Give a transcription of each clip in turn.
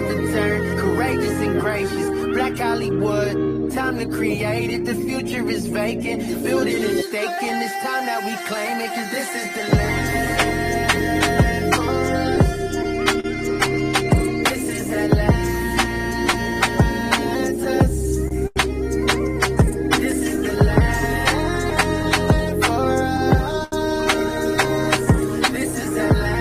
return. Courageous and gracious, Black Hollywood, time to create it. The future is vacant, building and staking. It's time that we claim it, cause this is the land for us. This is Atlantus. This is the land for us. This is Atlantus.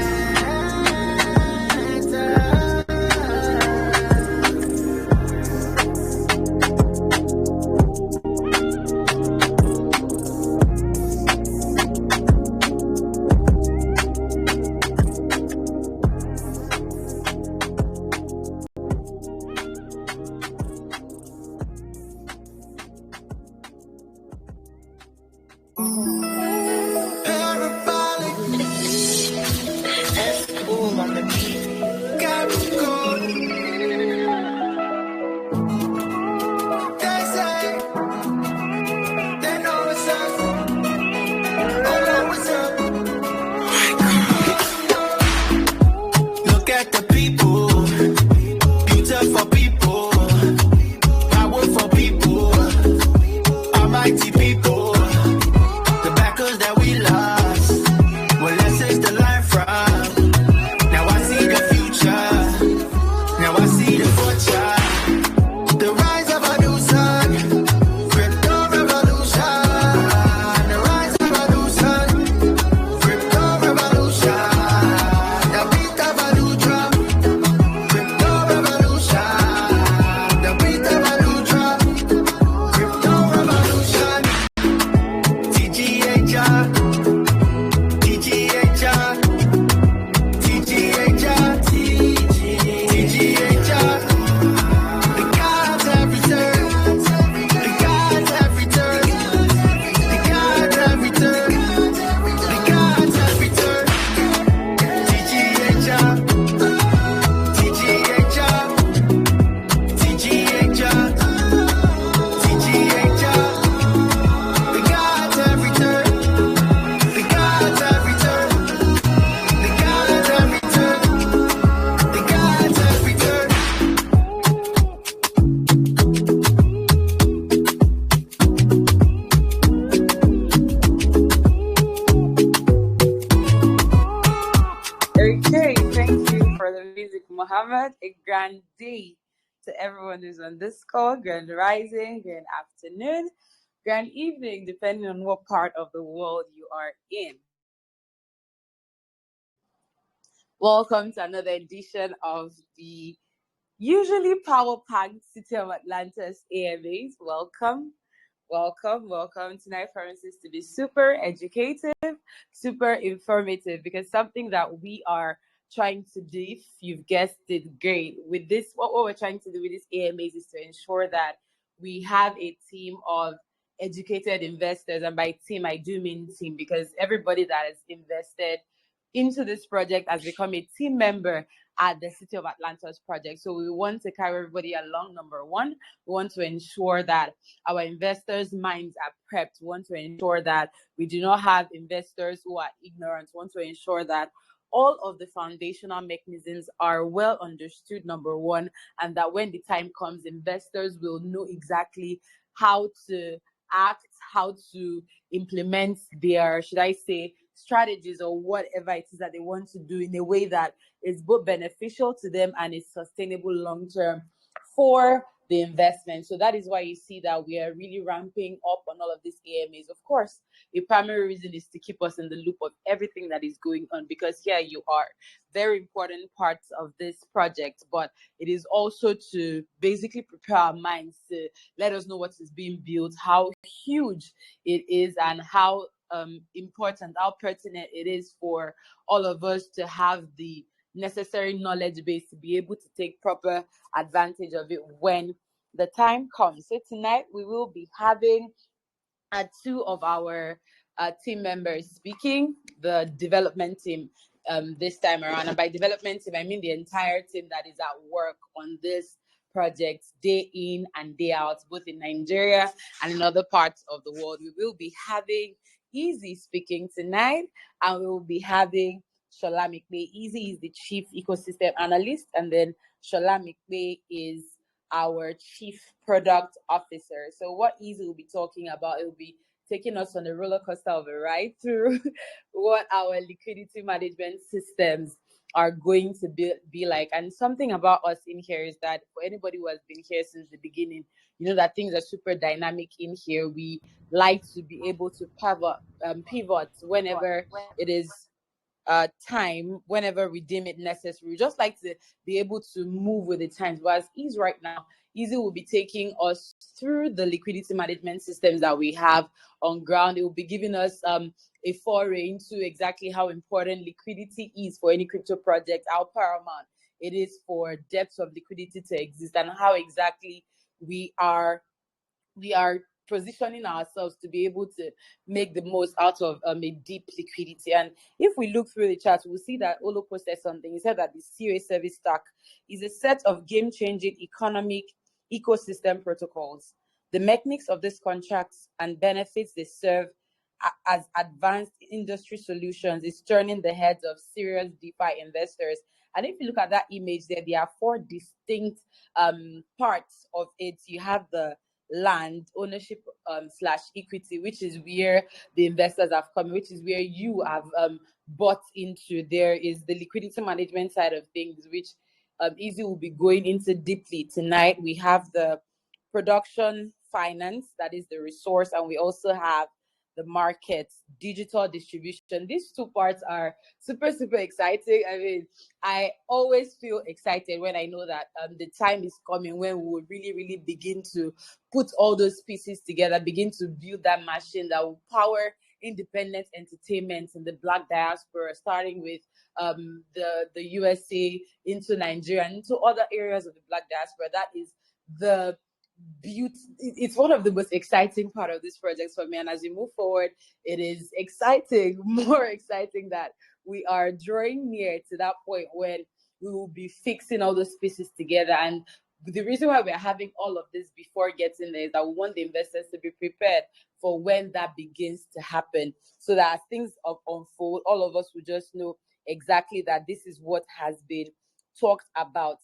A grand day to everyone who's on this call, grand rising, grand afternoon, grand evening, depending on what part of the world you are in. Welcome to another edition of the usually power-packed City of Atlantis AMAs. Welcome. Tonight promises to be super educative, super informative, because something that we are trying to do, if you've guessed it, great. With this, what we're trying to do with this AMAs is to ensure that we have a team of educated investors. And by team, I do mean team, because everybody that has invested into this project has become a team member at the City of Atlantis project. So we want to carry everybody along. Number one, we want to ensure that our investors' minds are prepped. We want to ensure that we do not have investors who are ignorant. We want to ensure that all of the foundational mechanisms are well understood, number one, and that when the time comes, investors will know exactly how to act, how to implement their, should I say, strategies or whatever it is that they want to do in a way that is both beneficial to them and is sustainable long-term for the investment. So that is why you see that we are really ramping up on all of these AMAs. Of course, the primary reason is to keep us in the loop of everything that is going on, because here you are, very important parts of this project, but it is also to basically prepare our minds to let us know what is being built, how huge it is, and how important, how pertinent it is for all of us to have the necessary knowledge base to be able to take proper advantage of it when the time comes. So tonight we will be having two of our team members speaking, the development team this time around. And by development team, I mean the entire team that is at work on this project day in and day out, both in Nigeria and in other parts of the world. We will be having Easy speaking tonight, and we will be having Shola Mikpe. Easy is the Chief Ecosystem Analyst, and then Shola Mikwe is our Chief Product Officer. So what Easy will be talking about, it will be taking us on a roller coaster of a ride through what our liquidity management systems are going to be like. And something about us in here is that for anybody who has been here since the beginning, you know that things are super dynamic in here. We like to be able to pivot whenever it is time, whenever we deem it necessary. We just like to be able to move with the times. But as Ease right now, Easy will be taking us through the liquidity management systems that we have on ground. It will be giving us a foray into exactly how important liquidity is for any crypto project, how paramount it is for depth of liquidity to exist, and how exactly we are positioning ourselves to be able to make the most out of a deep liquidity. And if we look through the chart, we'll see that Olo posted something. He said that the COA service stack is a set of game-changing economic ecosystem protocols. The mechanics of these contracts and benefits they serve as advanced industry solutions is turning the heads of serious DeFi investors. And if you look at that image there are four distinct parts of it. You have the land ownership slash equity, which is where the investors have come, which is where you have bought into. There is the liquidity management side of things, which Easy will be going into deeply tonight. We have the production finance, that is the resource, and we also have the market, digital distribution. These two parts are super, super exciting. I mean, I always feel excited when I know that the time is coming when we will really, really begin to put all those pieces together, begin to build that machine that will power independent entertainment in the Black diaspora, starting with the USA into Nigeria and into other areas of the Black diaspora. That is the beauty. It's one of the most exciting part of this project for me, and as we move forward, it is exciting, more exciting, that we are drawing near to that point when we will be fixing all those pieces together. And the reason why we're having all of this before getting there is that we want the investors to be prepared for when that begins to happen, so that as things unfold, all of us will just know exactly that this is what has been talked about.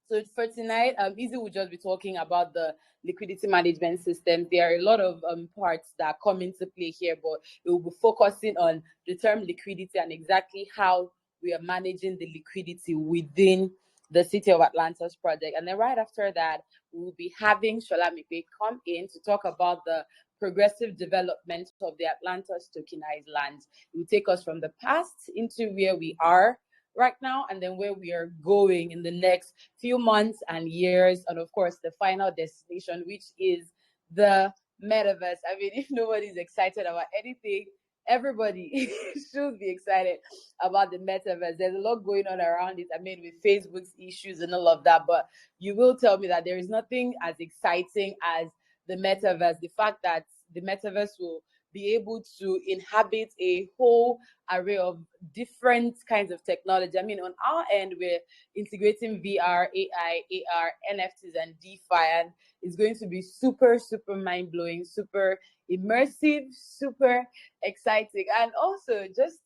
So for tonight, Easy will just be talking about the liquidity management system. There are a lot of parts that come into play here, but it will be focusing on the term liquidity and exactly how we are managing the liquidity within the City of Atlantus project. And then right after that, we'll be having Shola Mikwe come in to talk about the progressive development of the Atlantus tokenized lands. It will take us from the past into where we are right now, and then where we are going in the next few months and years, and of course the final destination, which is the metaverse. I mean, if nobody's excited about anything, everybody should be excited about the metaverse. There's a lot going on around it. I mean, with Facebook's issues and all of that, but you will tell me that there is nothing as exciting as the metaverse. The fact that the metaverse will be able to inhabit a whole array of different kinds of technology. I mean, on our end, we're integrating VR, AI, AR, NFTs, and DeFi, and it's going to be super, super mind-blowing, super immersive, super exciting. And also, just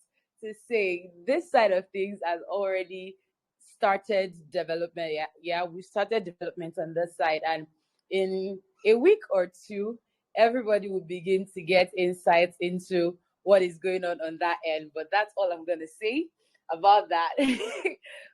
to say, this side of things has already started development. Yeah, we started development on this side, and in a week or two, everybody will begin to get insights into what is going on that end. But that's all I'm going to say about that.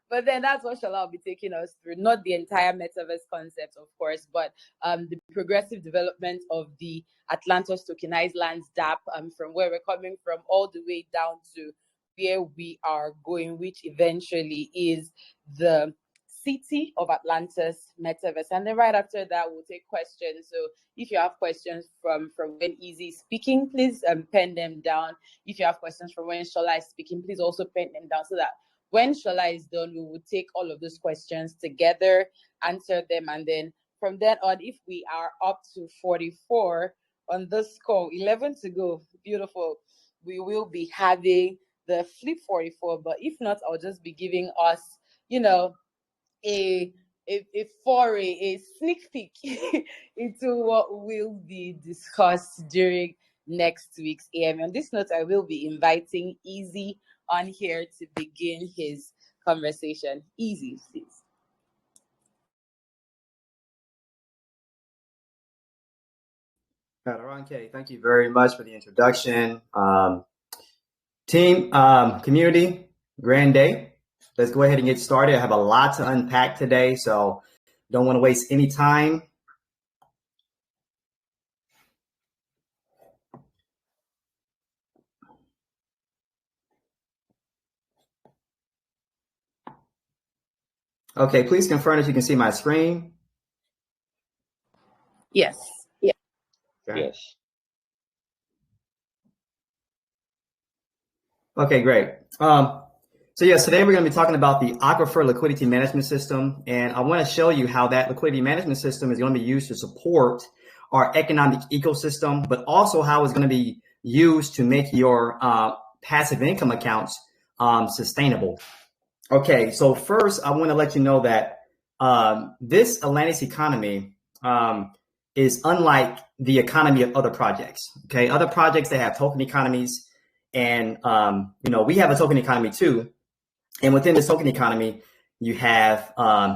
But then that's what Shola will be taking us through. Not the entire metaverse concept, of course, but the progressive development of the Atlantus tokenized lands dApp, from where we're coming from all the way down to where we are going, which eventually is the City of Atlantus metaverse. And then right after that, we'll take questions. So if you have questions from when Easy is speaking, please pen them down. If you have questions from when Shola is speaking, please also pen them down, so that when Shola is done, we will take all of those questions together, answer them, and then from then on, if we are up to 44 on this call, 11 to go, beautiful, we will be having the flip 44. But if not, I'll just be giving us, a foray, a sneak peek into what will be discussed during next week's AM. On this note, I will be inviting Easy on here to begin his conversation. Easy, please. Okay, thank you very much for the introduction. Team, community, grand day. Let's go ahead and get started. I have a lot to unpack today, so don't want to waste any time. Okay, please confirm if you can see my screen. Yes. Okay. Yes. Okay, great. So yes, today we're going to be talking about the Aquifer Liquidity Management System, and I want to show you how that liquidity management system is going to be used to support our economic ecosystem, but also how it's going to be used to make your passive income accounts sustainable. Okay, so first I want to let you know that this Atlantis economy is unlike the economy of other projects. Okay, other projects, they have token economies, and we have a token economy too. And within this token economy, you have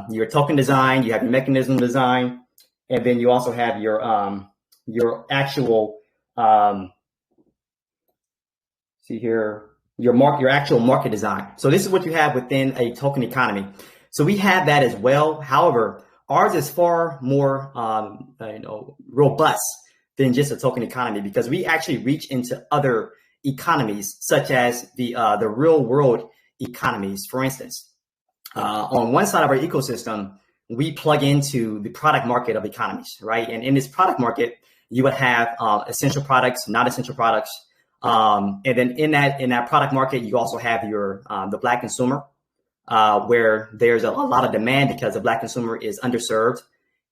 your token design, you have your mechanism design, and then you also have your actual see here, your actual market design. So this is what you have within a token economy. So we have that as well. However, ours is far more robust than just a token economy, because we actually reach into other economies, such as the real world economies. For instance, on one side of our ecosystem, we plug into the product market of economies, right? And in this product market, you would have essential products, not essential products. And then in that product market, you also have your the Black consumer, where there's a lot of demand because the Black consumer is underserved.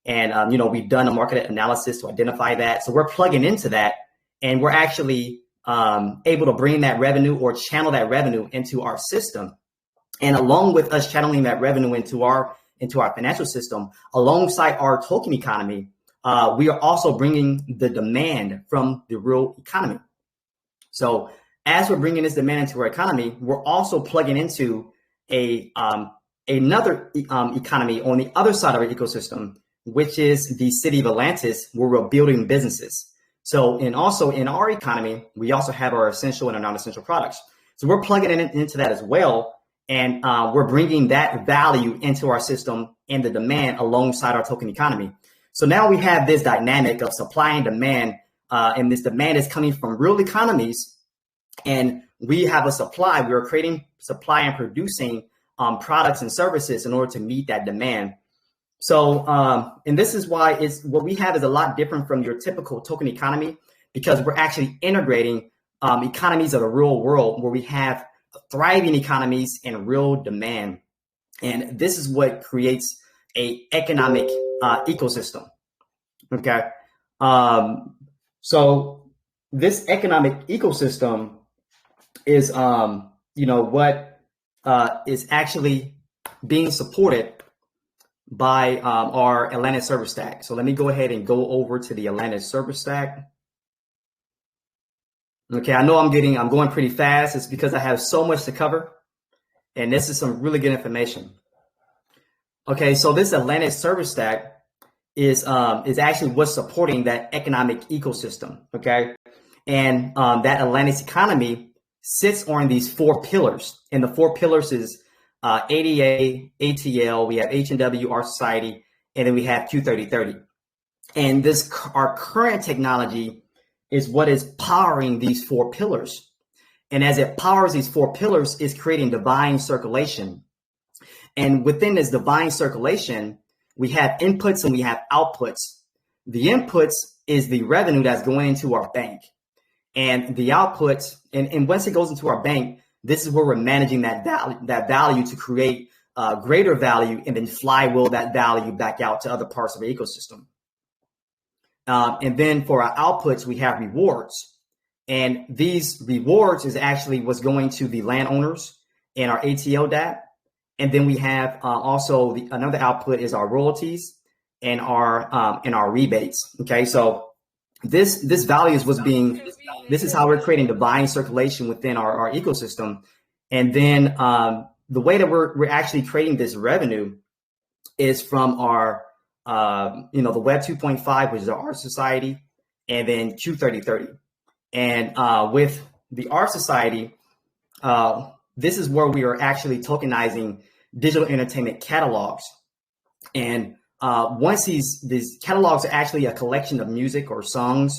And we've done a market analysis to identify that. So we're plugging into that, and we're actually able to bring that revenue or channel that revenue into our system. And along with us channeling that revenue into our financial system, alongside our token economy, we are also bringing the demand from the real economy. So as we're bringing this demand into our economy, we're also plugging into another economy on the other side of our ecosystem, which is the city of Atlantis, where we're building businesses. So, and also in our economy, we also have our essential and our non-essential products. So we're plugging into that as well. And we're bringing that value into our system and the demand alongside our token economy. So now we have this dynamic of supply and demand, and this demand is coming from real economies. And we have a supply. We are creating supply and producing products and services in order to meet that demand. So, and this is why what we have is a lot different from your typical token economy, because we're actually integrating economies of the real world, where we have thriving economies and real demand. And this is what creates a economic ecosystem. Okay. So this economic ecosystem is, what is actually being supported by our Atlantis server stack. So let me go ahead and go over to the Atlantis server stack. Okay, I know I'm going pretty fast. It's because I have so much to cover, and this is some really good information. Okay, so this Atlantis server stack is actually what's supporting that economic ecosystem. Okay, and that Atlantis economy sits on these 4 pillars, and the 4 pillars is ADA, ATL, we have H&W, our society, and then we have Q3030. And our current technology is what is powering these 4 pillars. And as it powers these 4 pillars, it's creating divine circulation. And within this divine circulation, we have inputs and we have outputs. The inputs is the revenue that's going into our bank. And the outputs, and once it goes into our bank, this is where we're managing that value to create greater value, and then flywheel that value back out to other parts of the ecosystem. And then for our outputs, we have rewards. And these rewards is actually what's going to the landowners in our ATL dApp. And then we have also another output is our royalties and our rebates. Okay, so this value is this is how we're creating divine circulation within our ecosystem. And then the way that we're actually creating this revenue is from our the Web 2.5, which is our society, and then Q3030. And with the Art Society, this is where we are actually tokenizing digital entertainment catalogs. And once these catalogs are actually a collection of music or songs,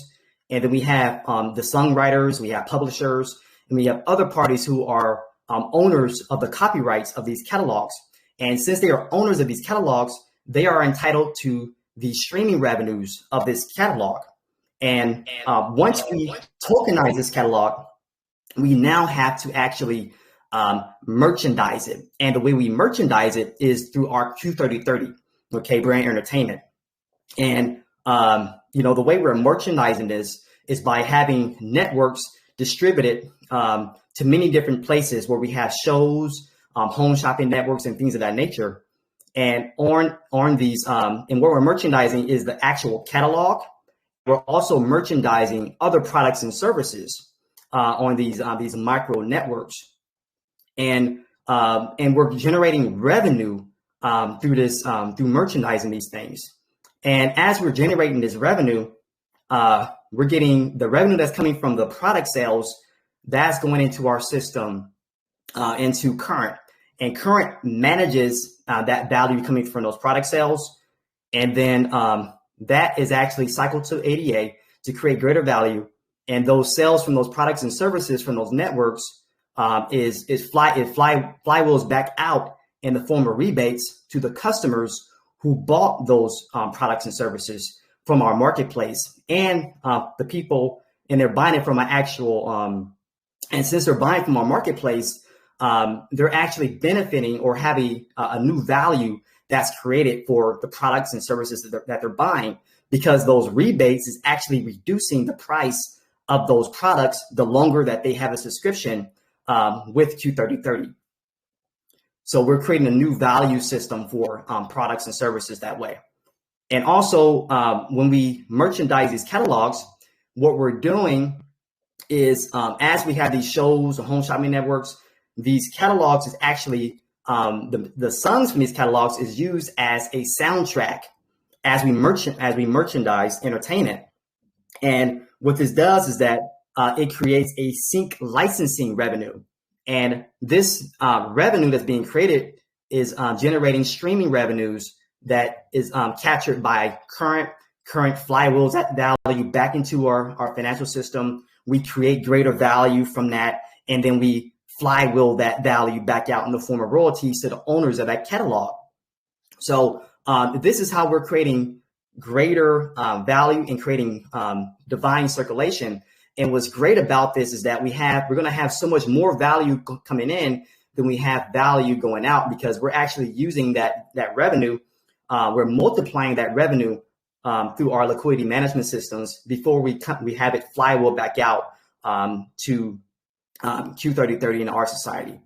and then we have the songwriters, we have publishers, and we have other parties who are owners of the copyrights of these catalogs. And since they are owners of these catalogs, they are entitled to the streaming revenues of this catalog. And once we tokenize this catalog, we now have to actually merchandise it. And the way we merchandise it is through our Q3030, okay, brand entertainment. And, the way we're merchandising this is by having networks distributed to many different places where we have shows, home shopping networks and things of that nature. And on these, and what we're merchandising is the actual catalog. We're also merchandising other products and services on these micro networks, and we're generating revenue through this through merchandising these things. And as we're generating this revenue, we're getting the revenue that's coming from the product sales that's going into our system, into Current, and Current manages that value coming from those product sales, and then that is actually cycled to ADA to create greater value. And those sales from those products and services from those networks flywheels back out in the form of rebates to the customers who bought those products and services from our marketplace, and the people, and they're buying it from an actual, and since they're buying from our marketplace, they're actually benefiting or having a new value that's created for the products and services that they're buying, because those rebates is actually reducing the price of those products the longer that they have a subscription with Q3030. So we're creating a new value system for products and services that way. And also, when we merchandise these catalogs, what we're doing is, as we have these shows or home shopping networks, these catalogs is actually, the songs from these catalogs is used as a soundtrack as we merchandise entertainment. And what this does is that it creates a sync licensing revenue. And this revenue that's being created is generating streaming revenues that is captured by current flywheels that value back into our financial system. We create greater value from that, and then we flywheel that value back out in the form of royalties to the owners of that catalog. So this is how we're creating greater value and creating divine circulation. And what's great about this is that we're going to have so much more value coming in than we have value going out, because we're actually using that revenue. We're multiplying that revenue through our liquidity management systems before we have it flywheel back out to Q3030 in our society.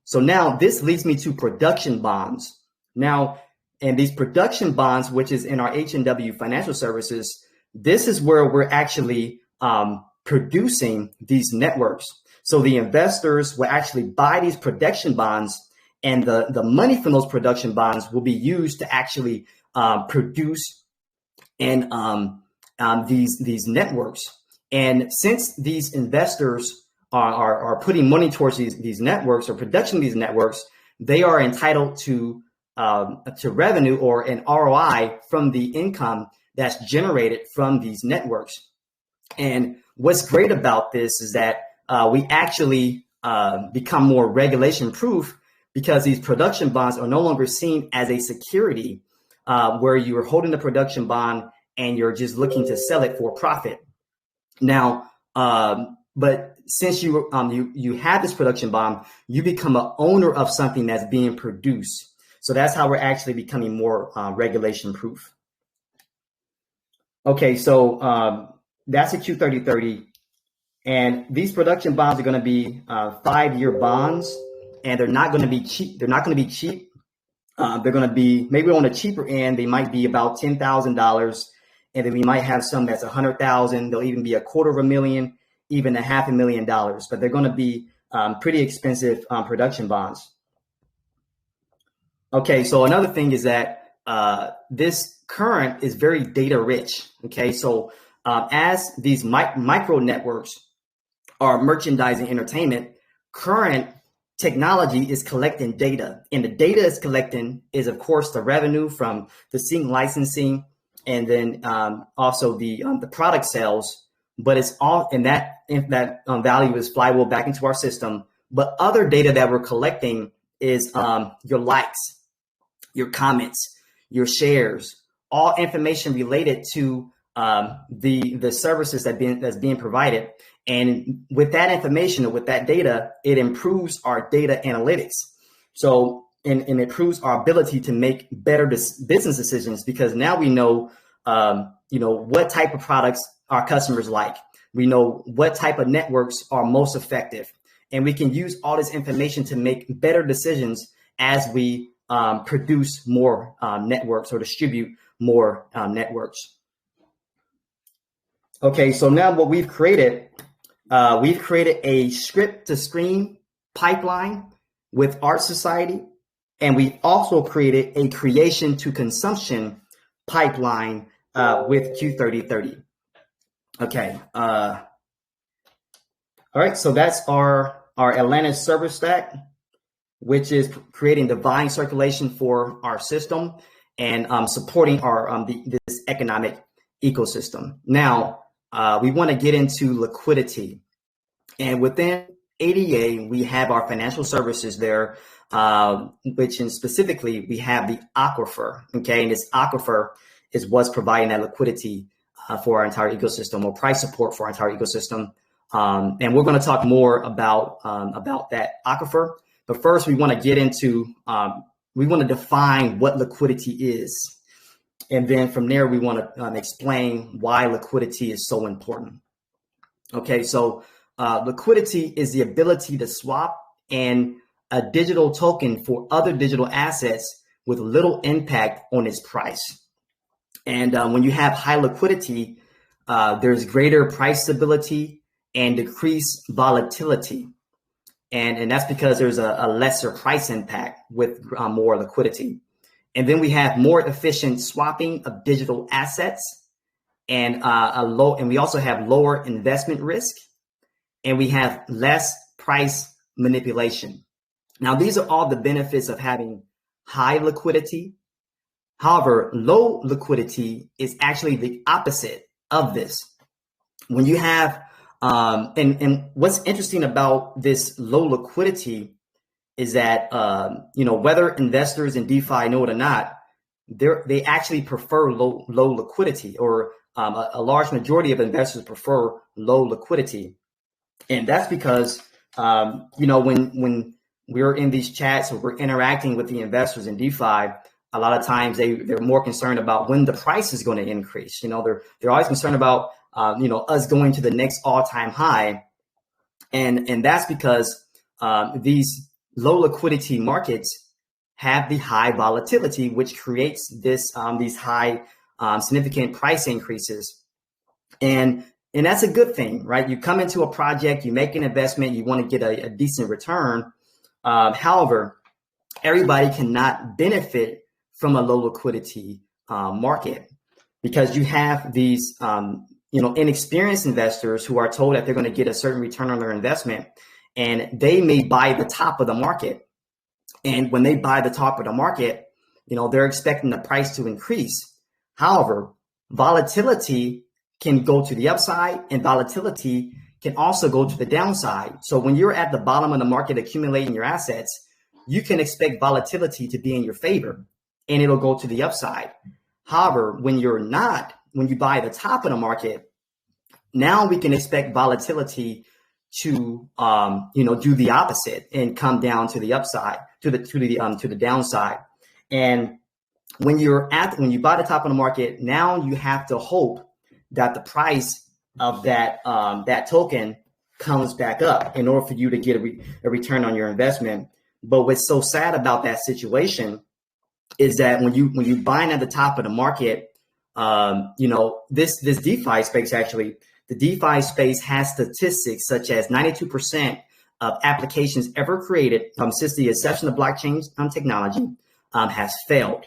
So now this leads me to production bonds. Now, and these production bonds, which is in our HNW financial services, this is where we're actually producing these networks. So the investors will actually buy these production bonds, and the money from those production bonds will be used to actually produce and these networks. And since these investors are putting money towards these networks or production of these networks, they are entitled to revenue or an ROI from the income that's generated from these networks. And what's great about this is that we actually become more regulation proof, because these production bonds are no longer seen as a security where you are holding the production bond and you're just looking to sell it for profit. Now, but since you have this production bond, you become an owner of something that's being produced. So that's how we're actually becoming more regulation proof. Okay, so that's a Q3030. And these production bonds are going to be 5-year bonds, and they're not going to be cheap. They're not going to be cheap. They're going to be maybe on the cheaper end. They might be about $10,000, and then we might have some that's $100,000. They'll even be $250,000, even $500,000. But they're going to be pretty expensive production bonds. Okay, so another thing is that this Current is very data rich. Okay, so as these micro networks are merchandising entertainment, current technology is collecting data, and the data is collecting is, of course, the revenue from the sync licensing, and then also the product sales. But it's all in that value is flywheel back into our system. But other data that we're collecting is your likes, your comments, your shares, all information related to the services that's being provided. And with that information, or with that data, it improves our data analytics. So, and improves our ability to make better business decisions, because now we know, what type of products our customers like. We know what type of networks are most effective, and we can use all this information to make better decisions as we produce more networks or distribute more networks. Okay, so now what we've created a script to stream pipeline with Art Society, and we also created a creation to consumption pipeline with Q3030. Okay. All right. So that's our Atlantus server stack, which is creating divine circulation for our system and supporting our this economic ecosystem. Now, we want to get into liquidity, and within ADA, we have our financial services there, which specifically we have the aquifer. Okay, and this aquifer is what's providing that liquidity for our entire ecosystem, or price support for our entire ecosystem. And we're going to talk more about that aquifer. But first, we want to get into we want to define what liquidity is. And then from there, we want to explain why liquidity is so important. Okay, so liquidity is the ability to swap in a digital token for other digital assets with little impact on its price. And when you have high liquidity, there's greater price stability and decreased volatility. And that's because there's a lesser price impact with more liquidity. And then we have more efficient swapping of digital assets, and we also have lower investment risk, and we have less price manipulation. Now, these are all the benefits of having high liquidity. However, low liquidity is actually the opposite of this. When you have, and what's interesting about this low liquidity is that, whether investors in DeFi know it or not, they actually prefer low liquidity, or a large majority of investors prefer low liquidity. And that's because, when we're in these chats or we're interacting with the investors in DeFi, a lot of times they're more concerned about when the price is going to increase. They're always concerned about, us going to the next all-time high. And that's because these low liquidity markets have the high volatility, which creates these high significant price increases. And that's a good thing, right? You come into a project, you make an investment, you want to get a decent return. However, everybody cannot benefit from a low liquidity market, because you have these inexperienced investors who are told that they're going to get a certain return on their investment, and they may buy the top of the market. And when they buy the top of the market, they're expecting the price to increase. However, volatility can go to the upside, and volatility can also go to the downside. So when you're at the bottom of the market accumulating your assets, you can expect volatility to be in your favor, and it'll go to the upside. However, when you buy the top of the market, now we can expect volatility to do the opposite and come down to the upside, to the downside. And when you buy the top of the market, now you have to hope that the price of that token comes back up in order for you to get a return on your investment. But what's so sad about that situation is that when you buying at the top of the market, this DeFi space, actually, the DeFi space has statistics such as 92% of applications ever created since the inception of blockchain technology has failed.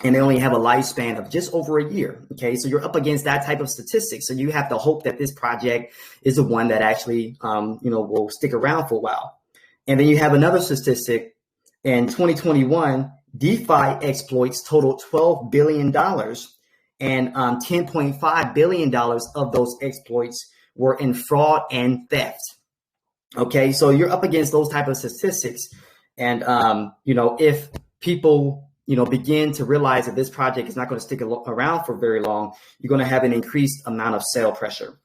and they only have a lifespan of just over a year. Okay, so you're up against that type of statistics. So you have to hope that this project is the one that actually, will stick around for a while. And then you have another statistic in 2021, DeFi exploits totaled $12 billion, and $10.5 billion of those exploits were in fraud and theft. Okay, so you're up against those type of statistics. And, if people, begin to realize that this project is not going to stick around for very long, you're going to have an increased amount of sale pressure.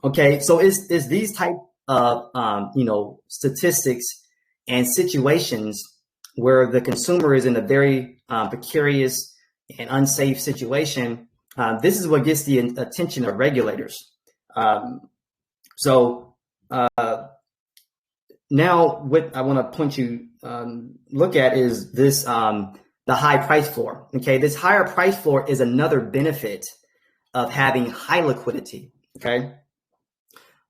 Okay, so is these type of, statistics and situations where the consumer is in a very precarious and unsafe situation, this is what gets the attention of regulators. Now what I want to point you look at is this, the high price floor. Okay, this higher price floor is another benefit of having high liquidity. Okay,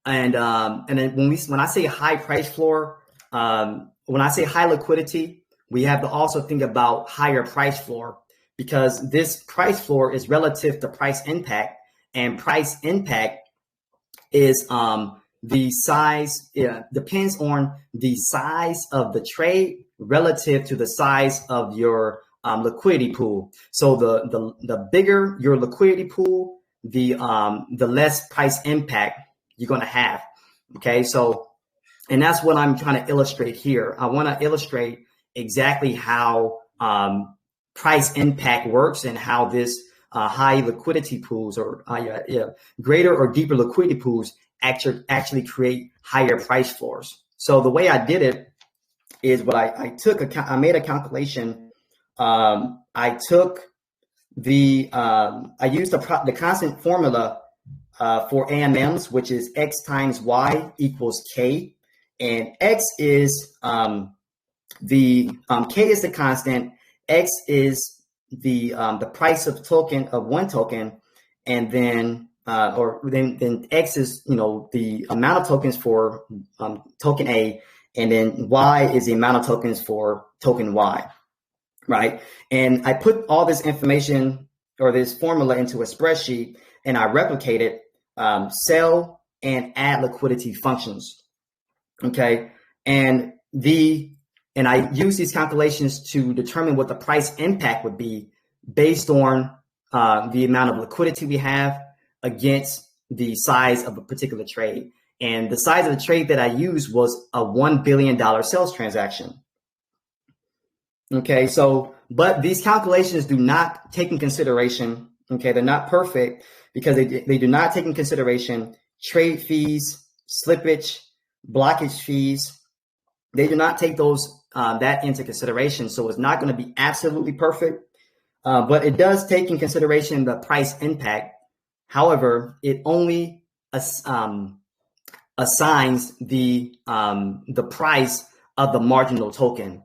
and then when I say high price floor, when I say high liquidity, we have to also think about higher price floor, because this price floor is relative to price impact, and price impact is the size, depends on the size of the trade relative to the size of your liquidity pool. So the bigger your liquidity pool, the less price impact you're going to have. Okay, so, and that's what I'm trying to illustrate here. I want to illustrate exactly how price impact works, and how this high liquidity pools, or greater or deeper liquidity pools actually create higher price floors. So the way I did it is what I made a calculation. I took I used the constant formula for AMMs, which is X times Y equals K, and X is K is the constant, X is the price of one token, and then then X is the amount of tokens for token A, and then Y is the amount of tokens for token Y, right? And I put all this information, or this formula, into a spreadsheet, and I replicated sell and add liquidity functions. Okay, and I use these calculations to determine what the price impact would be based on the amount of liquidity we have against the size of a particular trade. And the size of the trade that I used was a $1 billion sales transaction. Okay, so, but these calculations do not take in consideration, okay, they're not perfect, because they do not take in consideration trade fees, slippage, blockage fees. They do not take that into consideration. So it's not going to be absolutely perfect, but it does take in consideration the price impact. However, it only assigns the price of the marginal token.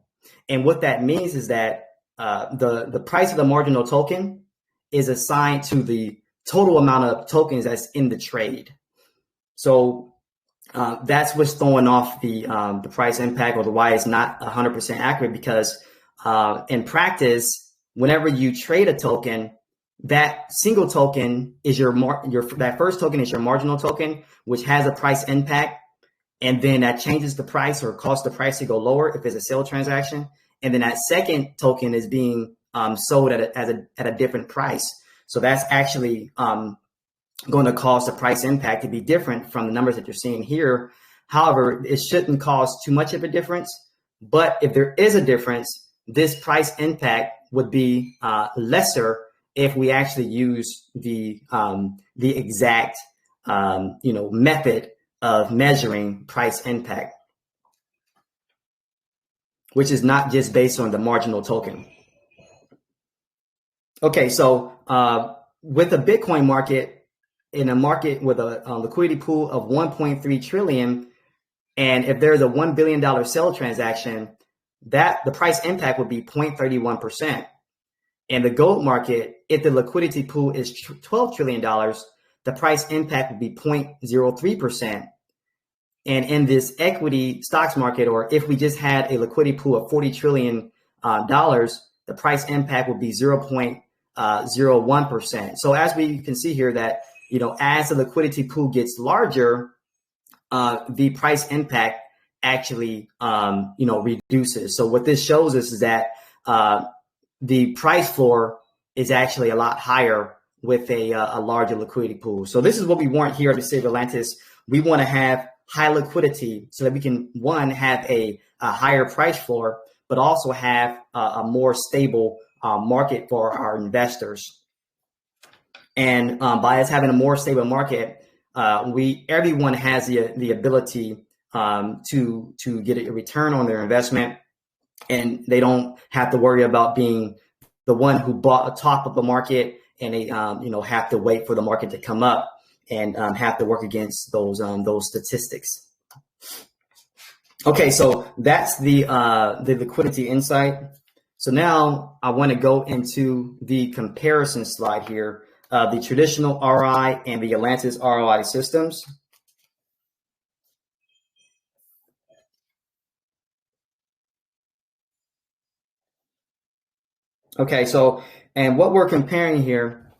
And what that means is that the price of the marginal token is assigned to the total amount of tokens that's in the trade. So that's what's throwing off the price impact, or the why it's not 100% accurate, because in practice, whenever you trade a token, that single token is that first token is your marginal token, which has a price impact, and then that changes the price, or causes the price to go lower if it's a sale transaction, and then that second token is being sold at a different price. So that's actually going to cause the price impact to be different from the numbers that you're seeing here. However, it shouldn't cause too much of a difference. But if there is a difference, this price impact would be lesser if we actually use the exact method of measuring price impact, which is not just based on the marginal token. Okay, so with a Bitcoin market, in a market with a liquidity pool of 1.3 trillion, and if there's a $1 billion sell transaction, that the price impact would be 0.31%. In the gold market, if the liquidity pool is $12 trillion, the price impact would be 0.03%. And in this equity stocks market, or if we just had a liquidity pool of $40 trillion, the price impact will be 0.01%. So as we can see here that, as the liquidity pool gets larger, the price impact actually, reduces. So what this shows us is that the price floor is actually a lot higher with a larger liquidity pool. So this is what we want here to save Atlantis. We want to have high liquidity so that we can, one, have a higher price floor, but also have a more stable market for our investors. And by us having a more stable market, everyone has the ability to get a return on their investment, and they don't have to worry about being the one who bought the top of the market, and they have to wait for the market to come up and have to work against those statistics. Okay, so that's the liquidity insight. So now I want to go into the comparison slide here of the traditional RI and the Atlantis ROI systems. Okay, so, and what we're comparing here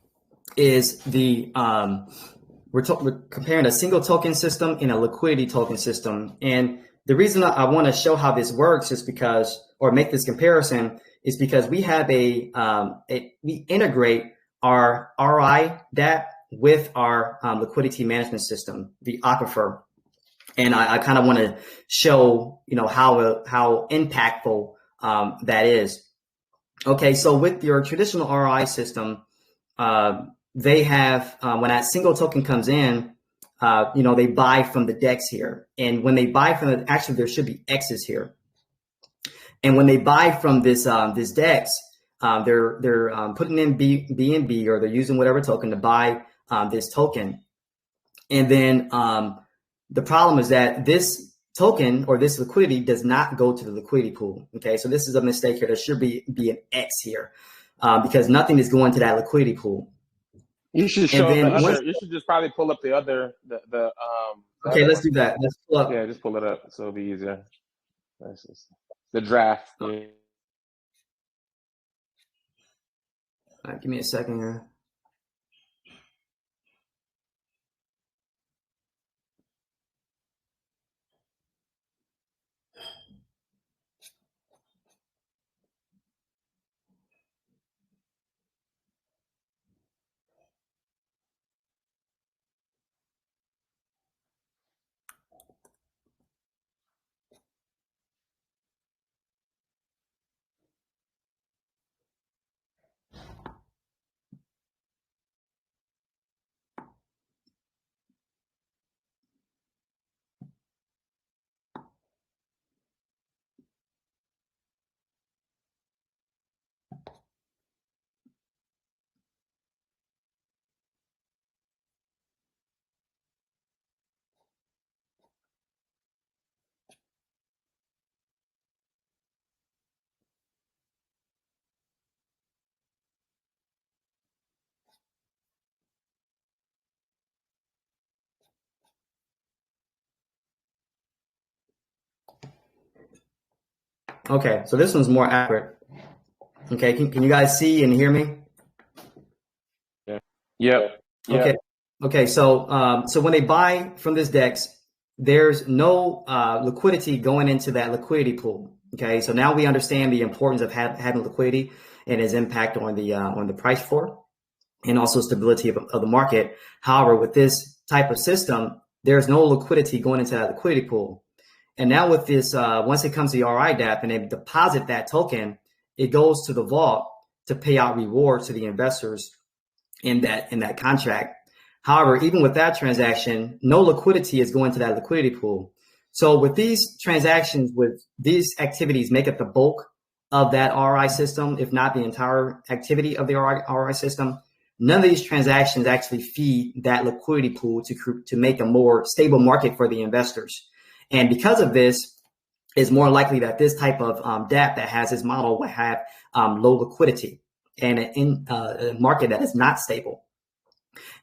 is we're comparing a single token system and a liquidity token system. And the reason I want to show how this works is because, or make this comparison, is because we have we integrate our RI dApp with our liquidity management system, the Aquifer. And I kind of want to show, how impactful that is. Okay, so with your traditional RI system, they have, when that single token comes in, they buy from the DEX here. And when they buy from actually there should be X's here. And when they buy from this DEX, they're putting in BNB, or they're using whatever token to buy this token. And then the problem is that this token or this liquidity does not go to the liquidity pool. Okay, so this is a mistake here. There should be an X here because nothing is going to that liquidity pool. You should show the other. You should just probably pull up the other Okay, let's do that. Let's pull up. Yeah, just pull it up so it'll be easier. The draft. Yeah. All right, give me a second here. Okay, so this one's more accurate. Okay, can you guys see and hear me? Yeah. Yep. Okay. Okay. So when they buy from this DEX, there's no liquidity going into that liquidity pool. Okay. So now we understand the importance of having liquidity and its impact on the price floor and also stability of the market. However, with this type of system, there's no liquidity going into that liquidity pool. And now with this, once it comes to the RI dApp and they deposit that token, it goes to the vault to pay out rewards to the investors in that contract. However, even with that transaction, no liquidity is going to that liquidity pool. So with these transactions, with these activities make up the bulk of that RI system, if not the entire activity of the RI system, none of these transactions actually feed that liquidity pool to make a more stable market for the investors. And because of this, it's more likely that this type of dApp that has this model will have low liquidity and a market that is not stable.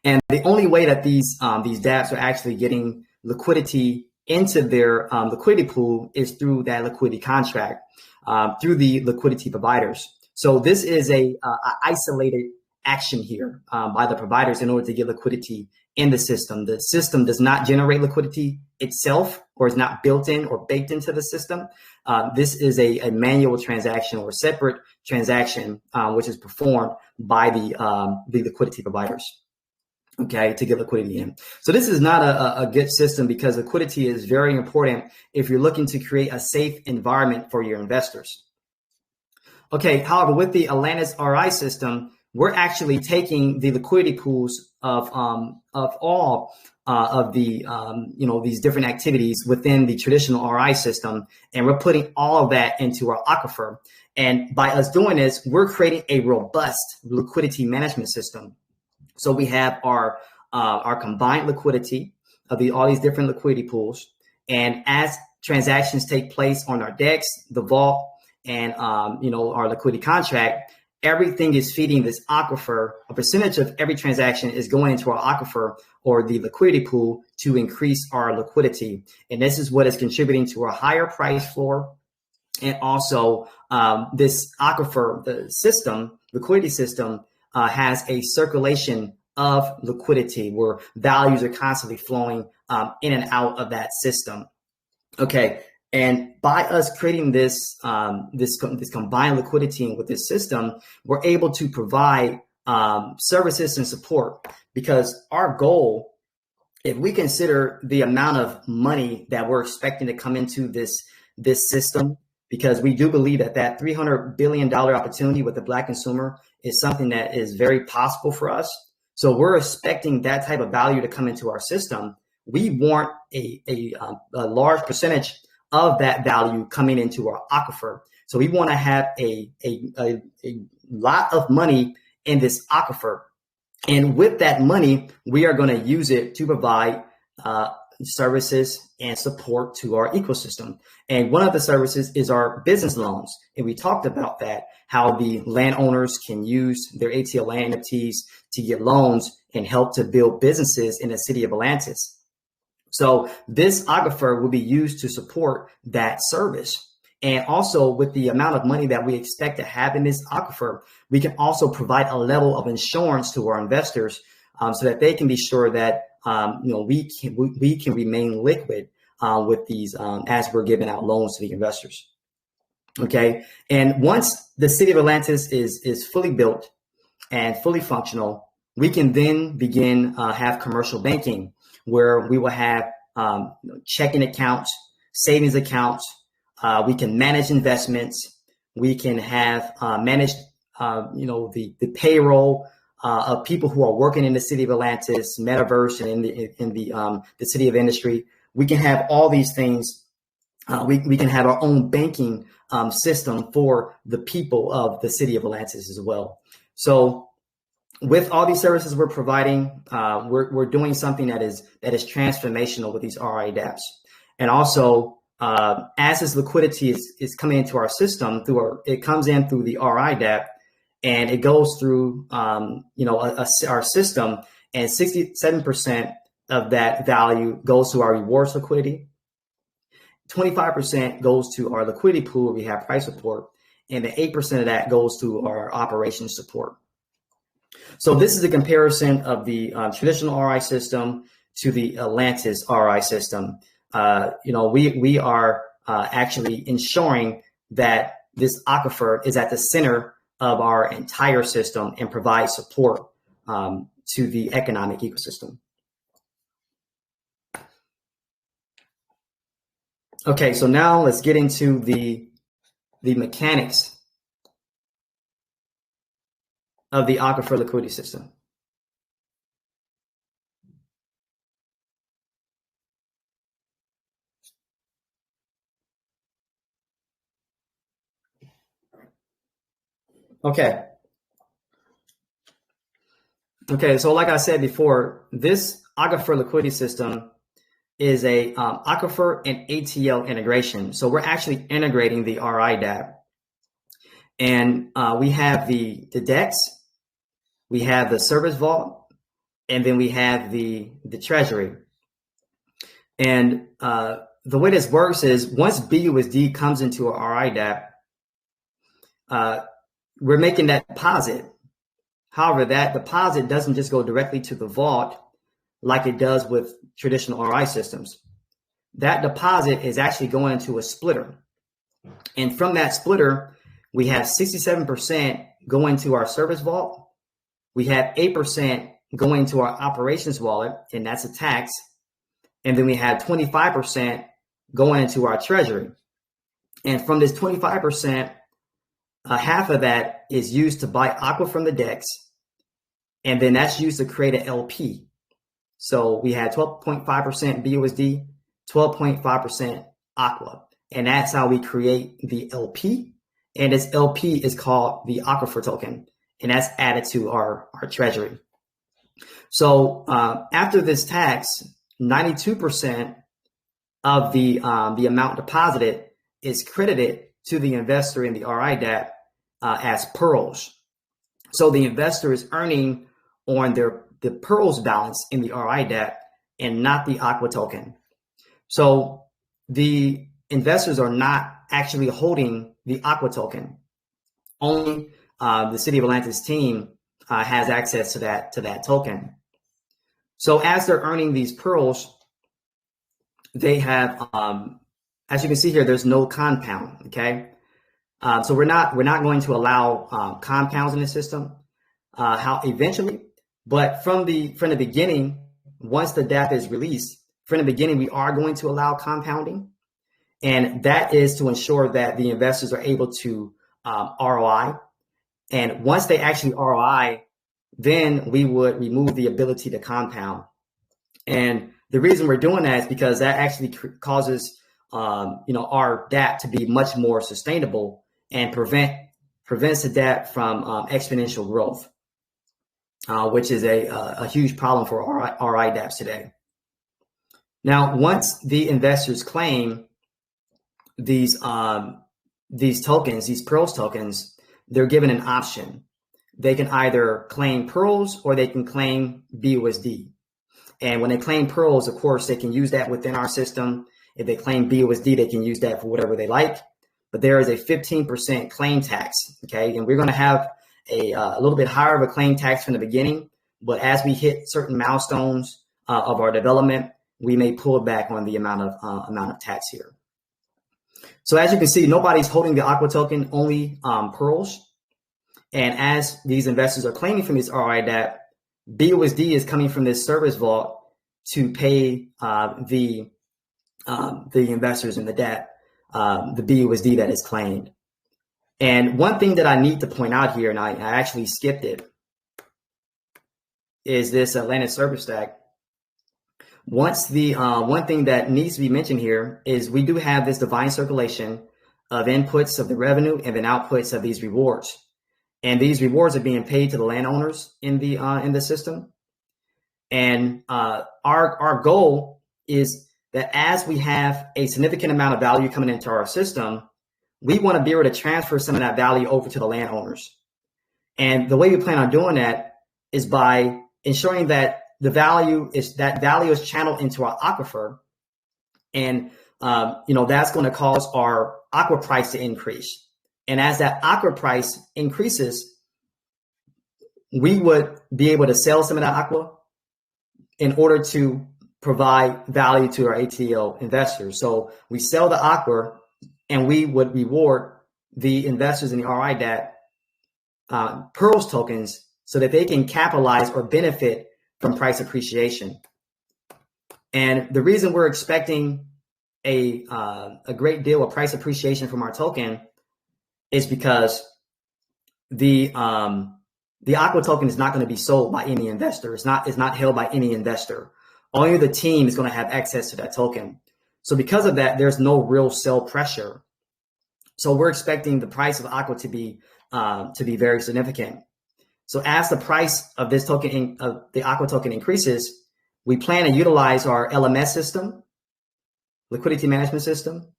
And the only way that these dApps are actually getting liquidity into their liquidity pool is through that liquidity contract, through the liquidity providers. So this is a isolated action here by the providers in order to get liquidity in the system. The system does not generate liquidity itself, or is not built in or baked into the system. This is a manual transaction or separate transaction, which is performed by the liquidity providers, okay, to get liquidity in. So this is not a good system, because liquidity is very important if you're looking to create a safe environment for your investors. Okay, however, with the Atlantus RI system, we're actually taking the liquidity pools of all of the these different activities within the traditional RI system, and we're putting all of that into our aquifer. And by us doing this, we're creating a robust liquidity management system. So we have our combined liquidity of all these different liquidity pools, and as transactions take place on our DEX, the vault, and our liquidity contract, everything is feeding this aquifer. A percentage of every transaction is going into our aquifer, or the liquidity pool, to increase our liquidity. And this is what is contributing to our higher price floor. And also this aquifer, the system, liquidity system, has a circulation of liquidity where values are constantly flowing in and out of that system. Okay. And by us creating this combined liquidity with this system, we're able to provide services and support, because our goal, if we consider the amount of money that we're expecting to come into this system, because we do believe that $300 billion opportunity with the Black consumer is something that is very possible for us. So we're expecting that type of value to come into our system. We want a large percentage of that value coming into our aquifer. So we want to have a lot of money in this aquifer. And with that money, we are going to use it to provide services and support to our ecosystem. And one of the services is our business loans. And we talked about that, how the landowners can use their ATL NFTs to get loans and help to build businesses in the city of Atlantus. So this aquifer will be used to support that service. And also, with the amount of money that we expect to have in this aquifer, we can also provide a level of insurance to our investors, so that they can be sure that we can remain liquid with these as we're giving out loans to the investors. Okay, and once the city of Atlantus is fully built and fully functional, we can then begin have commercial banking, where we will have checking accounts, savings accounts. We can manage investments. We can have manage the payroll of people who are working in the city of Atlantus, metaverse, and in the city of industry. We can have all these things. We can have our own banking system for the people of the city of Atlantus as well. So with all these services we're providing, we're doing something that is transformational with these RI dApps. And also, as this liquidity is coming into our system it comes in through the RI dApp, and it goes through our system, and 67% of that value goes to our rewards liquidity. 25% goes to our liquidity pool where we have price support, and the 8% of that goes to our operations support. So this is a comparison of the traditional RI system to the Atlantus RI system. We are actually ensuring that this aquifer is at the center of our entire system and provides support to the economic ecosystem. Okay, so now let's get into the mechanics of the aquifer liquidity system. Okay, so like I said before, this aquifer liquidity system is a aquifer and ATL integration. So we're actually integrating the RI dApp. And we have the DEX, we have the service vault, and then we have the treasury. And the way this works is once BUSD comes into our RI dApp, we're making that deposit. However, that deposit doesn't just go directly to the vault like it does with traditional RI systems. That deposit is actually going into a splitter. And from that splitter, we have 67% going to our service vault. We have 8% going to our operations wallet, and that's a tax. And then we have 25% going into our treasury. And from this 25%, half of that is used to buy Aqua from the DEX. And then that's used to create an LP. So we had 12.5% BUSD, 12.5% Aqua. And that's how we create the LP. And this LP is called the Aquifer token. And that's added to our treasury. So after this tax, 92% of the amount deposited is credited to the investor in the RI dApp as pearls. So the investor is earning on the pearls balance in the RI dApp and not the Aqua token. So the investors are not actually holding the Aqua token. Only the City of Atlantis team has access to that token. So as they're earning these pearls, they have, as you can see here, there's no compound. Okay, so we're not going to allow compounds in the system. How eventually, but from the beginning, once the dApp is released, from the beginning we are going to allow compounding, and that is to ensure that the investors are able to ROI. And once they actually ROI, then we would remove the ability to compound. And the reason we're doing that is because that actually causes our dApp to be much more sustainable and prevents the dApp from exponential growth, which is a huge problem for RI dApps today. Now, once the investors claim these tokens, these pearls tokens, they're given an option. They can either claim pearls or they can claim BUSD. And when they claim pearls, of course, they can use that within our system. If they claim BUSD, they can use that for whatever they like. But there is a 15% claim tax. Okay, and we're going to have a little bit higher of a claim tax from the beginning. But as we hit certain milestones of our development, we may pull back on the amount of tax here. So as you can see, nobody's holding the Aqua token, only pearls. And as these investors are claiming from this RI dApp, BUSD is coming from this service vault to pay the investors in the dApp, the BUSD that is claimed. And one thing that I need to point out here, and I actually skipped it, is this Atlantus service stack. Once the one thing that needs to be mentioned here is we do have this divine circulation of inputs of the revenue and then outputs of these rewards. And these rewards are being paid to the landowners in the system. And our goal is that as we have a significant amount of value coming into our system, we want to be able to transfer some of that value over to the landowners. And the way we plan on doing that is by ensuring that the value is channeled into our aquifer, and that's going to cause our aqua price to increase. And as that aqua price increases, we would be able to sell some of that aqua in order to provide value to our ATL investors. So we sell the aqua, and we would reward the investors in the RI dApp pearls tokens so that they can capitalize or benefit from price appreciation. And the reason we're expecting a great deal of price appreciation from our token is because the Aqua token is not going to be sold by any investor. It's not held by any investor. Only the team is going to have access to that token. So because of that, there's no real sell pressure. So we're expecting the price of Aqua to be very significant. So as the price of this token, of the Aqua token increases, we plan to utilize our LMS system, liquidity management system,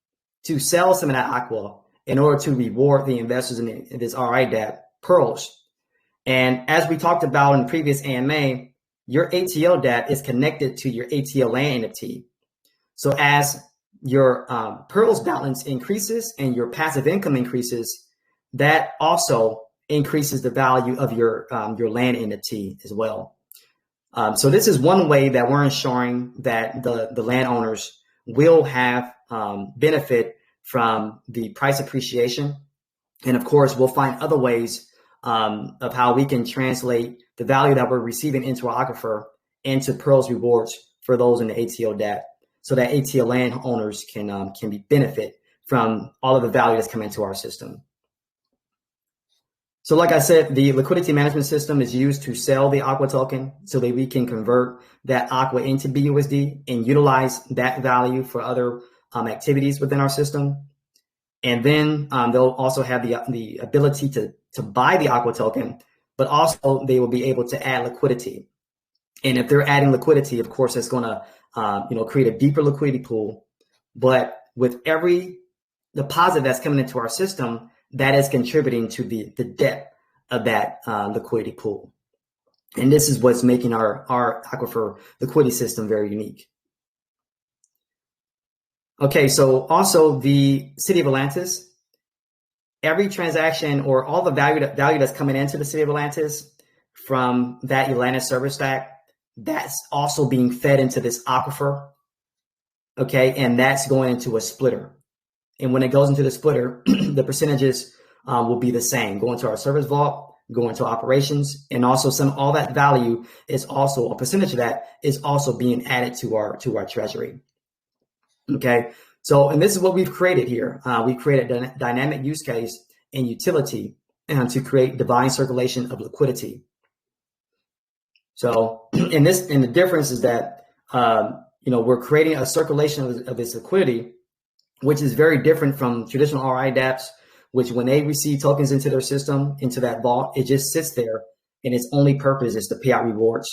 to sell some of that Aqua in order to reward the investors in this RI dApp pearls. And as we talked about in the previous AMA, your ATL dApp is connected to your ATL land NFT. So as your pearls balance increases and your passive income increases, that also increases the value of your land NFT as well. So this is one way that we're ensuring that the landowners will have benefit from the price appreciation. And of course, we'll find other ways of how we can translate the value that we're receiving into our aquifer into Pearl's rewards for those in the ATL dApp, so that ATL landowners can be benefit from all of the value that's coming into our system. So like I said, the liquidity management system is used to sell the Aqua token so that we can convert that Aqua into BUSD and utilize that value for other activities within our system. And then they'll also have the ability to buy the Aqua token, but also they will be able to add liquidity. And if they're adding liquidity, of course, it's going to create a deeper liquidity pool. But with every deposit that's coming into our system, that is contributing to the depth of that liquidity pool. And this is what's making our aquifer liquidity system very unique. Okay, so also the city of Atlantis, every transaction or all the value that's coming into the city of Atlantis from that Atlantis server stack, that's also being fed into this aquifer. Okay, and that's going into a splitter. And when it goes into the splitter, the percentages will be the same. Go into our service vault, go into operations, and also all that value is also a percentage of that is also being added to our treasury. Okay, so and this is what we've created here. We created a dynamic use case and utility to create divine circulation of liquidity. So, and the difference is that we're creating a circulation of this liquidity, which is very different from traditional RI dApps, which when they receive tokens into their system, into that vault, it just sits there and its only purpose is to pay out rewards.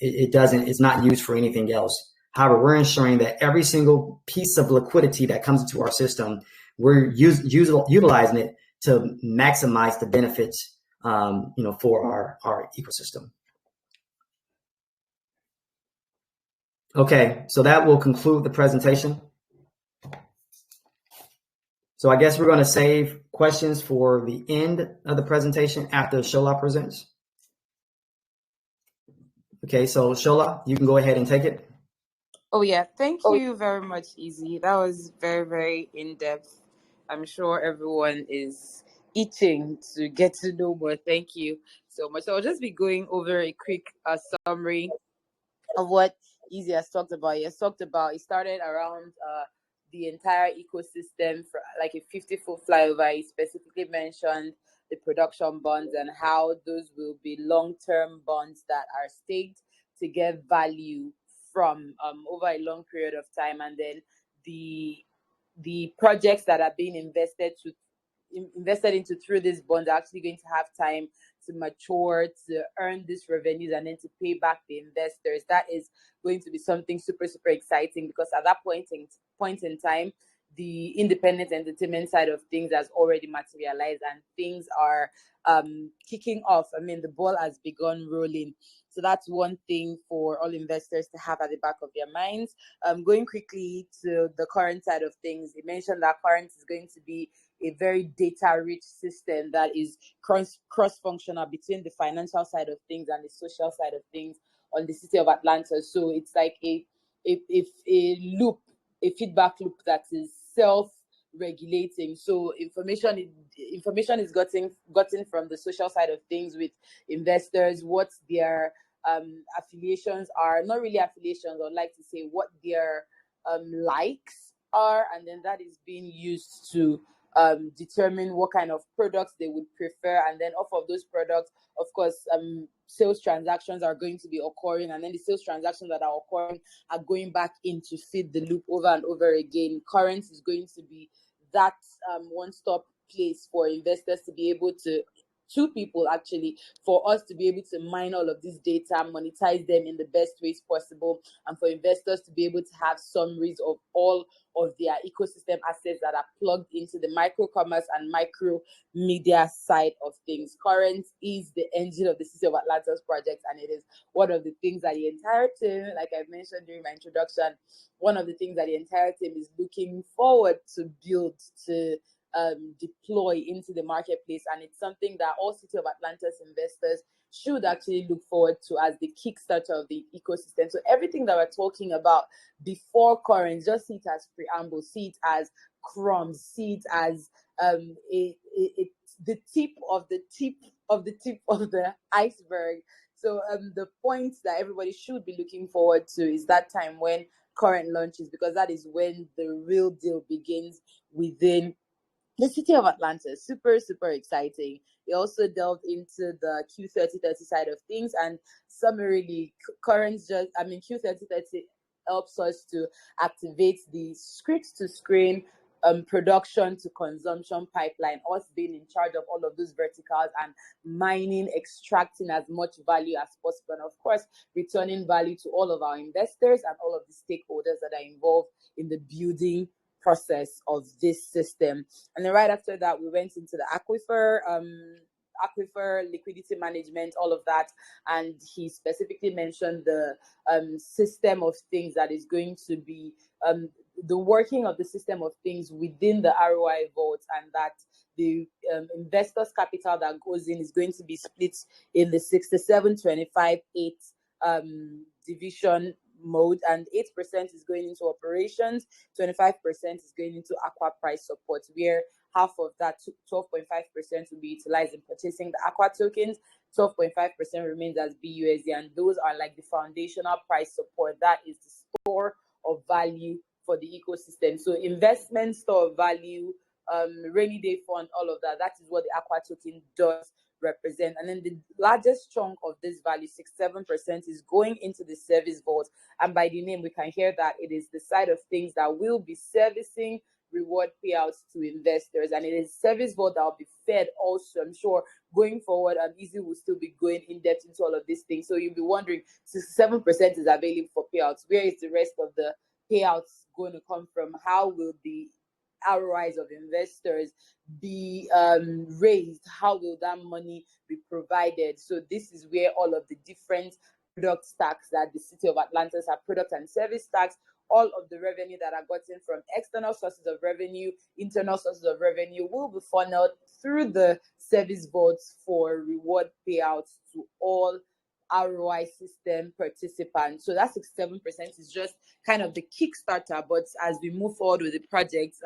It's not used for anything else. However, we're ensuring that every single piece of liquidity that comes into our system, we're utilizing it to maximize the benefits, for our ecosystem. Okay, so that will conclude the presentation. So I guess we're going to save questions for the end of the presentation after Shola presents. Okay, so Shola, you can go ahead and take it. Oh yeah, thank you very much, Easy. That was very, very in-depth. I'm sure everyone is itching to get to know more. Thank you so much. So I'll just be going over a quick summary of what Easy has talked about. He started around the entire ecosystem for like a 50-foot flyover. He specifically mentioned the production bonds and how those will be long-term bonds that are staked to get value from over a long period of time, and then the projects that are being invested into through these bonds are actually going to have time to mature, to earn these revenues, and then to pay back the investors. That is going to be something super, super exciting, because at that point in time, the independent entertainment side of things has already materialized and things are kicking off. I mean, the ball has begun rolling. So that's one thing for all investors to have at the back of their minds. Going quickly to the current side of things, you mentioned that current is going to be a very data-rich system that is cross-functional between the financial side of things and the social side of things on the city of Atlantis. So it's like a feedback loop that is self-regulating. So information is gotten from the social side of things with investors, what their affiliations are, not really affiliations, I'd like to say what their likes are, and then that is being used to determine what kind of products they would prefer, and then off of those products, of course, sales transactions are going to be occurring, and then the sales transactions that are occurring are going back in to feed the loop over and over again. Current is going to be that one-stop place for investors to be able to, two people actually, for us to be able to mine all of this data, monetize them in the best ways possible, and for investors to be able to have summaries of all of their ecosystem assets that are plugged into the micro commerce and micro media side of things. Current is the engine of the City of Atlantis project, and it is one of the things that the entire team, like I mentioned during my introduction, one of the things that the entire team is looking forward to build, to deploy into the marketplace, and it's something that all City of Atlantis investors should actually look forward to as the kickstarter of the ecosystem. So everything that we're talking about before current, just see it as preamble, see it as crumbs, see it as the tip of the iceberg. So the points that everybody should be looking forward to is that time when current launches, because that is when the real deal begins within the City of Atlanta. Super, super exciting. They also delved into the Q3030 side of things, and summarily, Q3030 helps us to activate the script to screen production to consumption pipeline, us being in charge of all of those verticals and mining, extracting as much value as possible, and of course, returning value to all of our investors and all of the stakeholders that are involved in the building process of this system. And then right after that, we went into the aquifer liquidity management, all of that, and he specifically mentioned the system of things that is going to be the working of the system of things within the ROI vault, and that the investors' capital that goes in is going to be split in the 67-25-8 division mode, and 8% is going into operations, 25% is going into aqua price support, where half of that 12.5% will be utilized in purchasing the aqua tokens, 12.5% remains as BUSD, and those are like the foundational price support. That is the store of value for the ecosystem. So investment, store of value, rainy day fund, all of that, that is what the aqua token does represent. And then the largest chunk of this value, 67%, is going into the service vault, and by the name we can hear that it is the side of things that will be servicing reward payouts to investors, and it is service vault that will be fed also. I'm sure going forward, Easy will still be going in depth into all of these things. So you'll be wondering, 67% is available for payouts, where is the rest of the payouts going to come from? How will the ROIs of investors be raised? How will that money be provided? So this is where all of the different product stacks that the City of Atlantis have, product and service stacks, all of the revenue that are gotten from external sources of revenue, internal sources of revenue, will be funneled through the service vaults for reward payouts to all ROI system participants. So that 67% is just kind of the Kickstarter, but as we move forward with the project,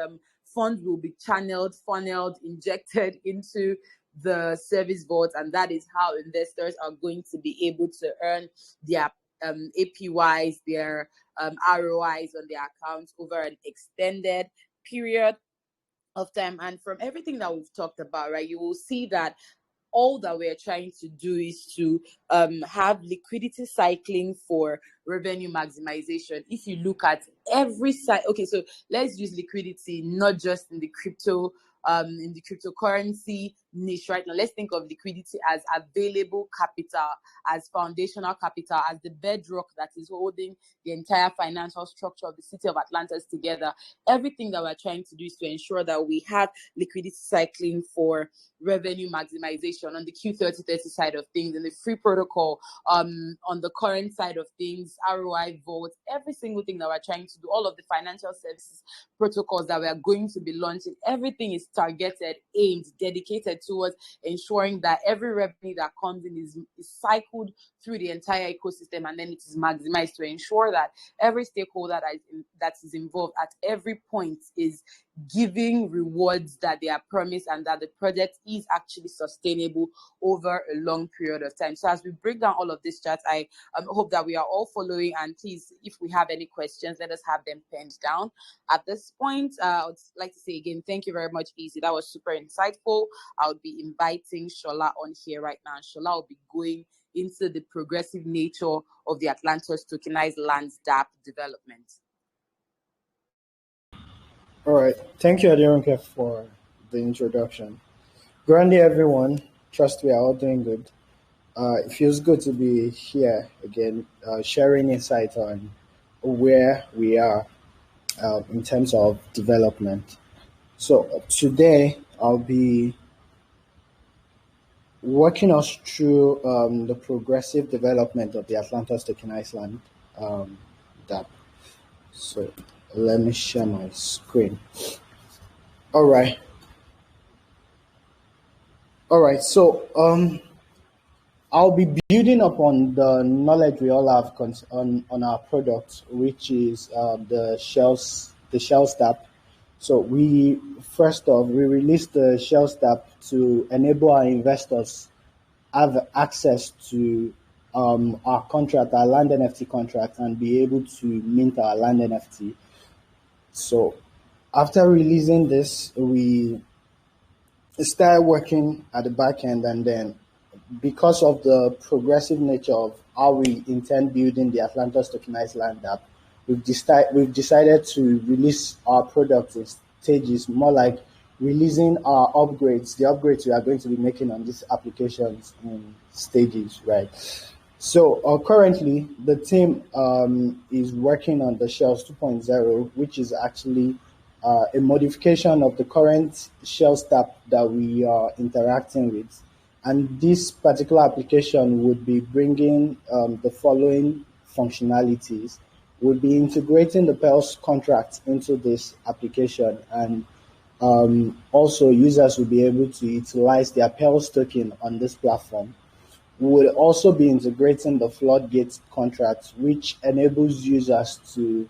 funds will be channeled, funneled, injected into the service vault, and that is how investors are going to be able to earn their APYs, their ROIs on their accounts over an extended period of time. And from everything that we've talked about, right, you will see that all that we're trying to do is to have liquidity cycling for revenue maximization. If you look at every side, okay, so let's use liquidity not just in the cryptocurrency niche right now. Let's think of liquidity as available capital, as foundational capital, as the bedrock that is holding the entire financial structure of the City of Atlantis together. Everything that we're trying to do is to ensure that we have liquidity cycling for revenue maximization on the Q3030 side of things, and the free protocol, on the current side of things, ROI vault, every single thing that we're trying to do, all of the financial services protocols that we are going to be launching, everything is targeted, aimed, dedicated towards ensuring that every revenue that comes in is cycled through the entire ecosystem, and then it is maximized to ensure that every stakeholder that is involved at every point is giving rewards that they are promised, and that the project is actually sustainable over a long period of time. So as we break down all of this chat, I hope that we are all following, and please, if we have any questions, let us have them penned down. At this point, I would like to say again, thank you very much, Easy. That was super insightful. I would be inviting Shola on here right now. Shola will be going into the progressive nature of the Atlantus tokenized lands dApp development. All right. Thank you, Aderonke, for the introduction. Grande, everyone. Trust we are all doing good. It feels good to be here again, sharing insight on where we are in terms of development. So today I'll be walking us through the progressive development of the Atlantus tokenized land dApp. So let me share my screen. All right. All right. So I'll be building upon the knowledge we all have on our product, which is the Shells app. So we first off we released the Shells app to enable our investors have access to our contract, our land NFT contract, and be able to mint our land NFT. So after releasing this, we started working at the back end, and then because of the progressive nature of how we intend building the Atlantus tokenized land app, we've decided to release our product in stages, more like releasing our upgrades, the upgrades we are going to be making on these applications in stages, right? So currently, the team is working on the Shells 2.0, which is actually a modification of the current Shells app that we are interacting with. And this particular application would be bringing the following functionalities. We'll be integrating the Pulse contract into this application, and also users will be able to utilize their Pulse token on this platform. We will also be integrating the Floodgate contract, which enables users to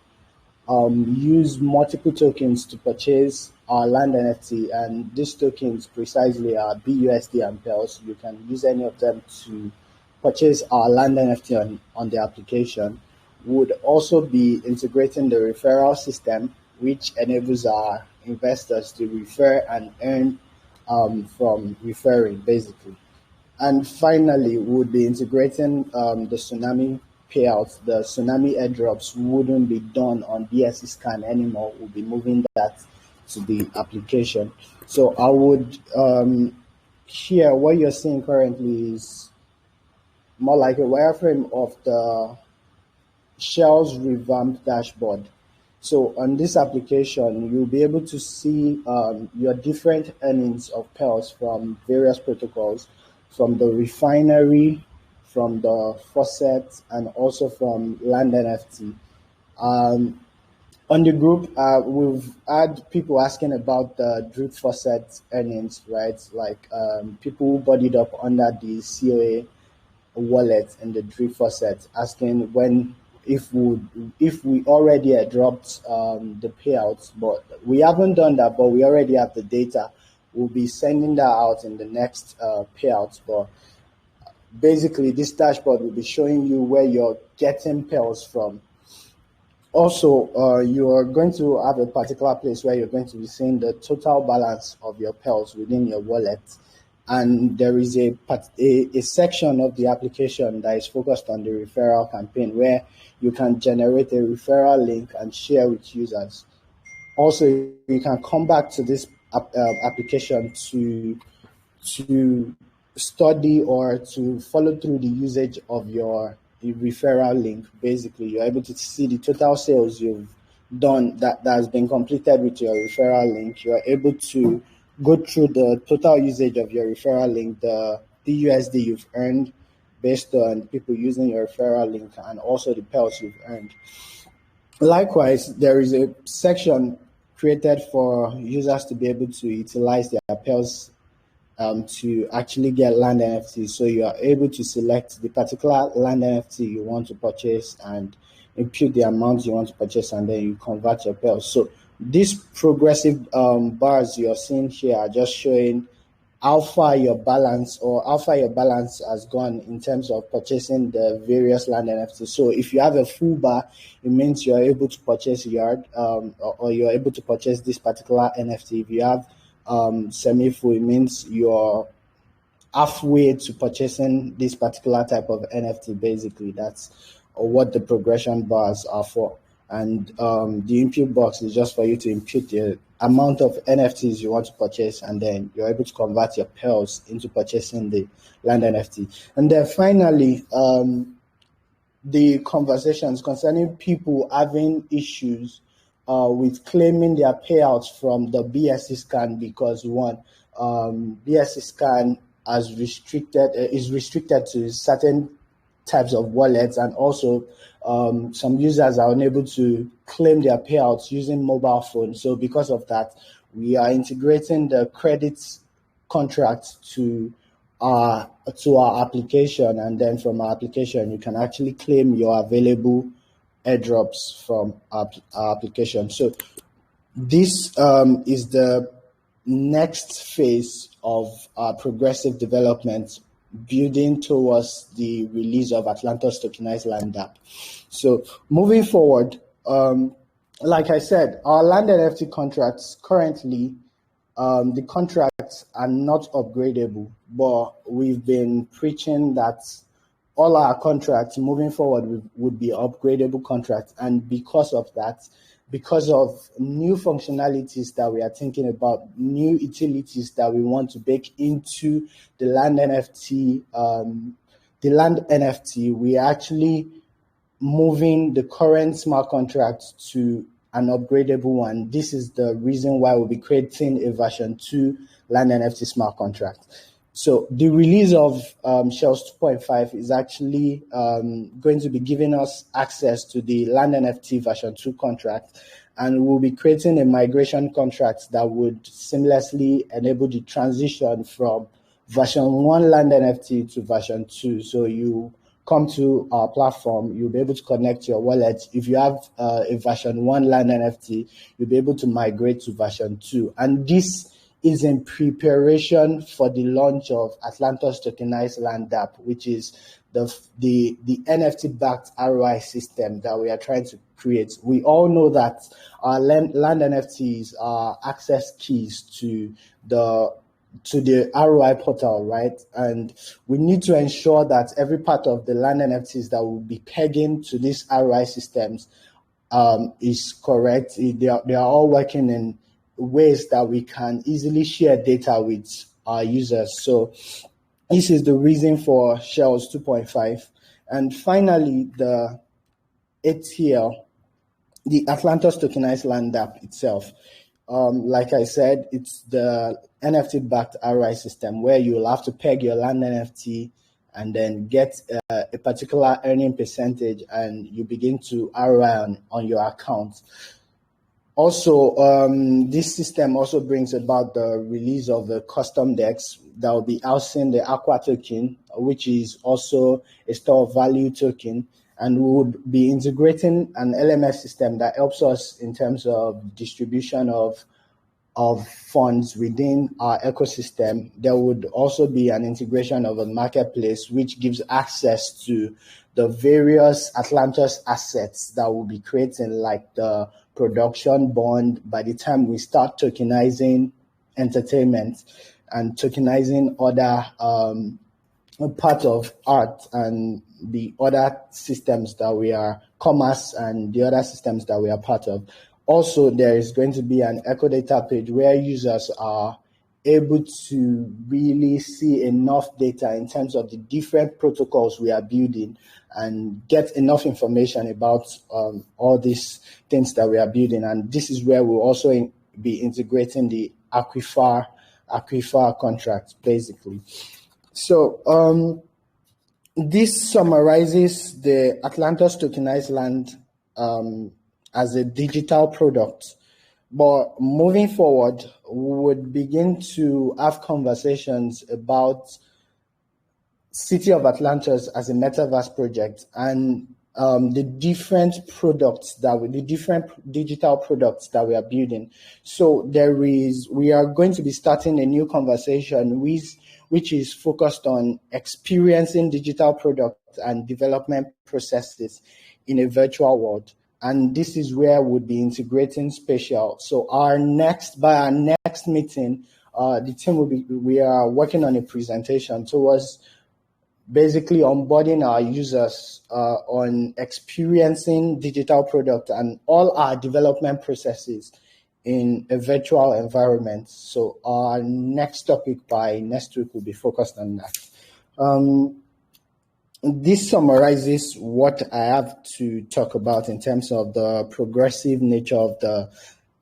use multiple tokens to purchase our land NFT, and these tokens precisely are BUSD and Pulse. You can use any of them to purchase our land NFT on the application. We would also be integrating the referral system, which enables our investors to refer and earn from referring, basically. And finally, we would be integrating the tsunami payouts. The tsunami airdrops wouldn't be done on BSC Scan anymore. We'll be moving that to the application. So I would here, what you're seeing currently is more like a wireframe of the Shell's revamped dashboard. So on this application, you'll be able to see your different earnings of Pulse from various protocols, from the refinery, from the faucet, and also from land NFT. On the group, we've had people asking about the drip faucet earnings, right? Like people who bodied up under the COA wallet and the drip faucet, asking if we already had dropped the payouts, but we haven't done that, but we already have the data. We'll be sending that out in the next payouts, but basically this dashboard will be showing you where you're getting payouts from. Also, you are going to have a particular place where you're going to be seeing the total balance of your payouts within your wallet. And there is a section of the application that is focused on the referral campaign, where you can generate a referral link and share with users. Also, you can come back to this application to study or to follow through the usage of your referral link. Basically, you're able to see the total sales you've done that has been completed with your referral link. You're able to go through the total usage of your referral link, the USD you've earned based on people using your referral link, and also the Pulse you've earned. Likewise, there is a section created for users to be able to utilize their Pulse to actually get land NFTs. So you are able to select the particular land NFT you want to purchase and input the amount you want to purchase, and then you convert your Pulse. So these progressive bars you're seeing here are just showing how far your balance has gone in terms of purchasing the various land NFTs. So if you have a full bar, it means you're able to purchase yard, or you're able to purchase this particular NFT. If you have semi-full, it means you're halfway to purchasing this particular type of NFT. Basically, that's what the progression bars are for. And the input box is just for you to input the amount of NFTs you want to purchase, and then you're able to convert your Pulse into purchasing the land NFT. And then finally, the conversations concerning people having issues with claiming their payouts from the BSC scan, because one, BSC scan is restricted to certain types of wallets, and also some users are unable to claim their payouts using mobile phones. So because of that, we are integrating the credits contract to our application, and then from our application you can actually claim your available airdrops from our application. So this is the next phase of progressive development, building towards the release of Atlantus tokenized land dApp. So moving forward, like I said, our land NFT contracts currently, the contracts are not upgradable, but we've been preaching that all our contracts moving forward would be upgradable contracts. And because of that, because of new functionalities that we are thinking about, new utilities that we want to bake into the land NFT, we are actually moving the current smart contract to an upgradable one. This is the reason why we'll be creating a version 2 land NFT smart contract. So the release of CHLZ 2.5 is actually going to be giving us access to the land NFT version 2 contract, and we'll be creating a migration contract that would seamlessly enable the transition from version 1 land NFT to version 2. So you come to our platform, you'll be able to connect your wallet. If you have a version 1 land NFT, you'll be able to migrate to version 2. And this is in preparation for the launch of Atlantus tokenized land dApp, which is the NFT-backed ROI system that we are trying to create. We all know that our land NFTs are access keys to the ROI portal, right? And we need to ensure that every part of the land NFTs that will be pegging to these ROI systems is correct. They are all working in ways that we can easily share data with our users. So this is the reason for CHLZ 2.5. And finally, the ATL, the Atlantus tokenized land dApp itself. Like I said, it's the NFT-backed ROI system where you'll have to peg your land NFT and then get a particular earning percentage, and you begin to ROI on your account. Also, this system also brings about the release of the custom DEX that will be housing the Aqua token, which is also a store of value token. And we would be integrating an LMS system that helps us in terms of distribution of funds within our ecosystem. There would also be an integration of a marketplace, which gives access to the various Atlantus assets that we'll be creating, like the production bond. By the time we start tokenizing entertainment and tokenizing other part of art and the other systems that we are commerce and the other systems that we are part of. Also, there is going to be an echo data page where users are able to really see enough data in terms of the different protocols we are building and get enough information about all these things that we are building. And this is where we'll also be integrating the Aquifer contract, basically. So this summarizes the Atlantus tokenized land as a digital product. But moving forward, we would begin to have conversations about City of Atlantus as a metaverse project and the different digital products that we are building. So we are going to be starting a new conversation which is focused on experiencing digital products and development processes in a virtual world. And this is where we'll be integrating spatial. So by our next meeting, the team we are working on a presentation towards basically onboarding our users on experiencing digital product and all our development processes in a virtual environment. So our next topic by next week will be focused on that. This summarizes what I have to talk about in terms of the progressive nature of the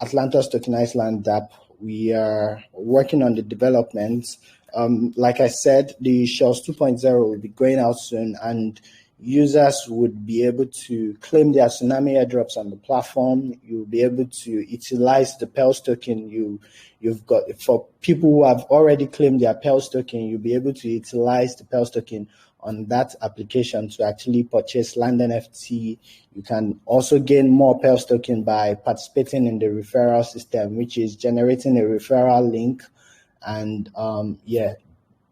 Atlantus tokenized land dApp. We are working on the development. Like I said, the CHLZ 2.0 will be going out soon, and users would be able to claim their tsunami airdrops on the platform. You'll be able to utilize the Pulse token you've got. For people who have already claimed their Pulse token, you'll be able to utilize the Pulse token on that application to actually purchase land NFT. You can also gain more Pulse token by participating in the referral system, which is generating a referral link and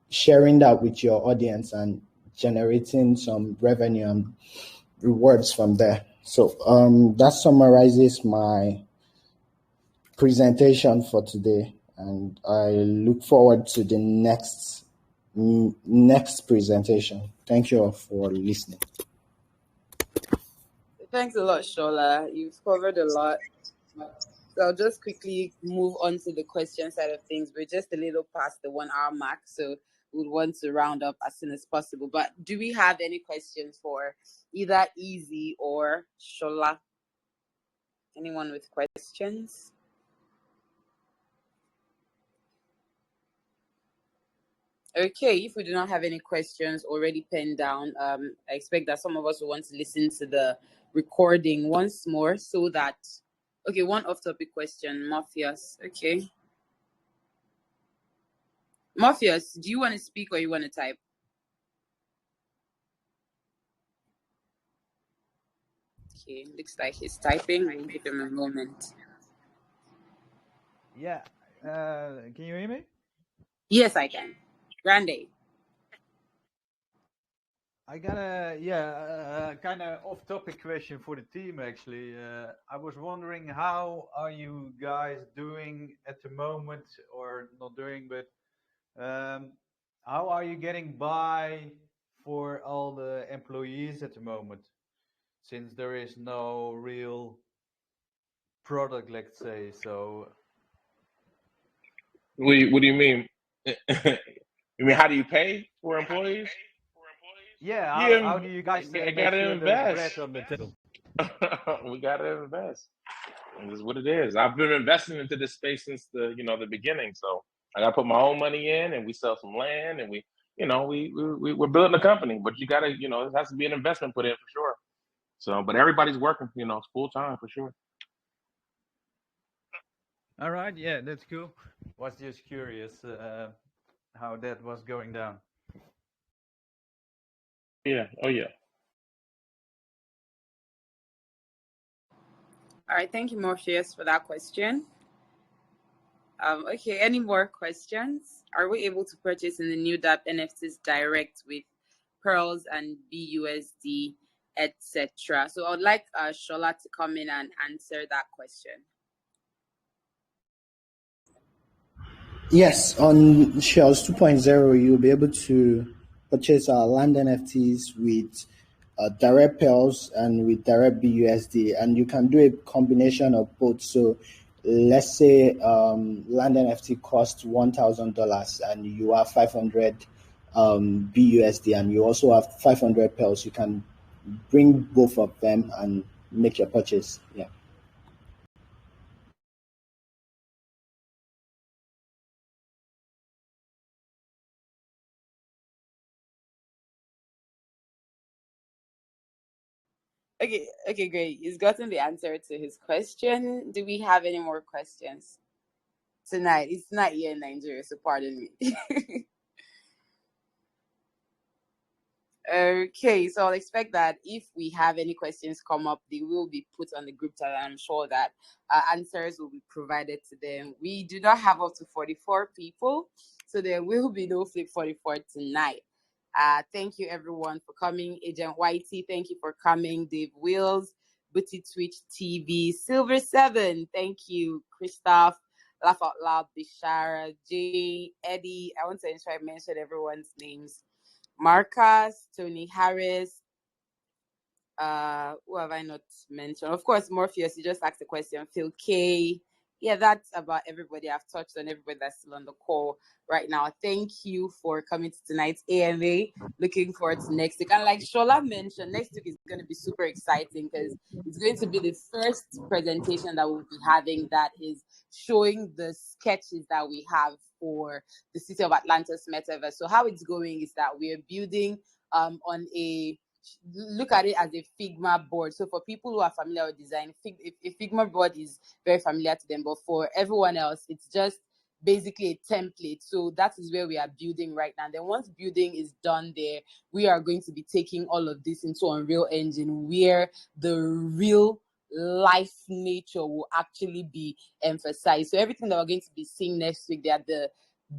sharing that with your audience and generating some revenue and rewards from there. So that summarizes my presentation for today, and I look forward to the next presentation. Thank you all for listening. Thanks a lot, Shola. You've covered a lot. So I'll just quickly move on to the question side of things. We're just a little past the 1 hour mark, so we would want to round up as soon as possible. But do we have any questions for either Easy or Shola? Anyone with questions? Okay, if we do not have any questions already penned down, I expect that some of us will want to listen to the recording once more so that, okay, one off-topic question, Morpheus, okay. Morpheus, do you want to speak or you want to type? Okay, looks like he's typing. I can give him a moment. Yeah, can you hear me? Yes, I can. Grande. I got a kind of off-topic question for the team, actually. I was wondering, how are you guys doing at the moment, or not doing, but how are you getting by for all the employees at the moment, since there is no real product, let's say? So What do you mean? You mean, how do you pay for employees? yeah, how do you guys I make gotta sure there's invest. bread on the table? We gotta invest. This is what it is. I've been investing into this space since the beginning. So I gotta put my own money in, and we sell some land, and we're building a company. But you gotta, it has to be an investment put in for sure. So, but everybody's working, full time for sure. All right, yeah, that's cool. Was just curious how that was going down. Yeah. Oh yeah. All right, thank you, Morpheus, for that question. Okay, any more questions? Are we able to purchase in the new dApp NFTs direct with pearls and BUSD, etc.? So I would like Shola to come in and answer that question. Yes, on CHLZ 2.0, you'll be able to purchase our land NFTs with direct pearls and with direct BUSD, and you can do a combination of both. So let's say land NFT costs $1,000 and you have 500 BUSD and you also have 500 pearls. You can bring both of them and make your purchase. Yeah. Okay, great. He's gotten the answer to his question. Do we have any more questions tonight? It's not here in Nigeria, so pardon me. Okay, so I'll expect that if we have any questions come up, they will be put on the group chat, and I'm sure that answers will be provided to them. We do not have up to 44 people, so there will be no Flip 44 tonight. Thank you everyone for coming. Agent Whitey, thank you for coming. Dave Wills, Booty Twitch TV, Silver 7, thank you. Christoph, Laugh Out Loud, Bishara, Jay, Eddie. I want to ensure I mention everyone's names. Marcus, Tony Harris, who have I not mentioned? Of course, Morpheus, you just asked the question. Phil K. Yeah, that's about everybody. I've touched on everybody that's still on the call right now. Thank you for coming to tonight's AMA. Looking forward to next week. And like Shola mentioned, next week is going to be super exciting because it's going to be the first presentation that we'll be having that is showing the sketches that we have for the City of Atlantis metaverse. So how it's going is that we are building on a look at it as a Figma board. So for people who are familiar with design, a Figma board is very familiar to them, but for everyone else, it's just basically a template. So that is where we are building right now. Then once building is done there, we are going to be taking all of this into Unreal Engine, where the real life nature will actually be emphasized. So everything that we're going to be seeing next week, they are the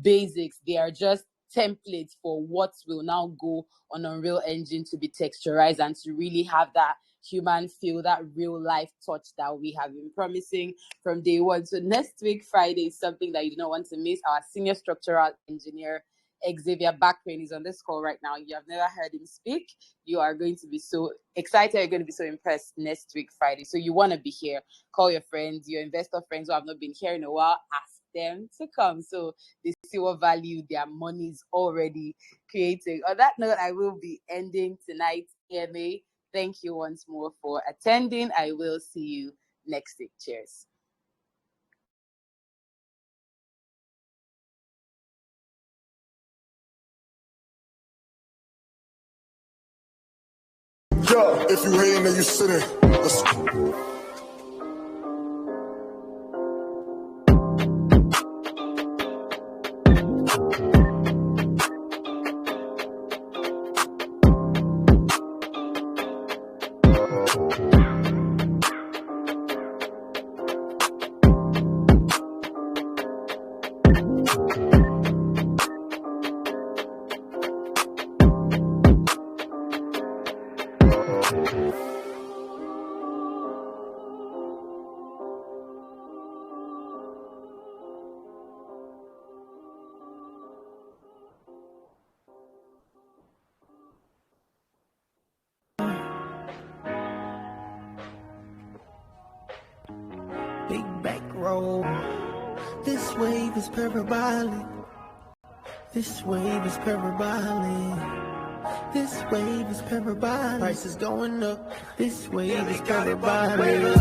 basics. They are just templates for what will now go on Unreal Engine to be texturized and to really have that human feel, that real life touch that we have been promising from day one. So next week, Friday, is something that you do not want to miss. Our senior structural engineer, Xavier Backrain, is on this call right now. You have never heard him speak. You are going to be so excited. You're going to be so impressed next week, Friday. So you want to be here. Call your friends, your investor friends who have not been here in a while. Ask them to come so they see what value their money is already creating. On that note, I will be ending tonight's EMA. Thank you once more for attending. I will see you next week. Cheers. Yeah, if you hating, then you sitting. Big back roll. This wave is parabolic. This wave is parabolic. This wave is parabolic. Prices going up. This wave is parabolic.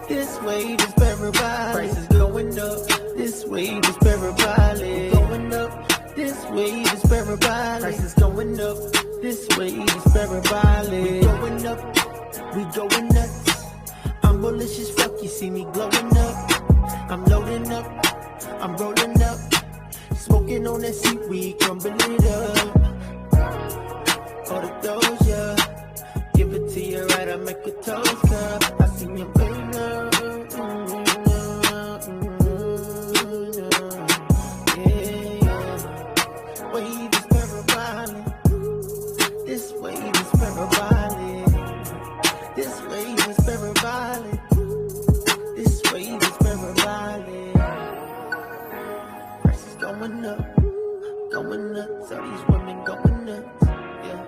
This wave is parabolic. Prices going up. This wave is parabolic. Going up. This wave is parabolic. Prices going up. This wave is parabolic. We going up. We going nuts. I'm bullish as fuck, you see me glowing up. I'm loading up, I'm rolling up. Smoking on that seaweed, crumbling it up. For the doja, give it to you right, I make a toast cup. I see you burn up. Yeah. Wave is parabolic. This wave is parabolic. This wave is parabolic. This wave is parabolic. Prices going up, going nuts. All these women going nuts. Yeah,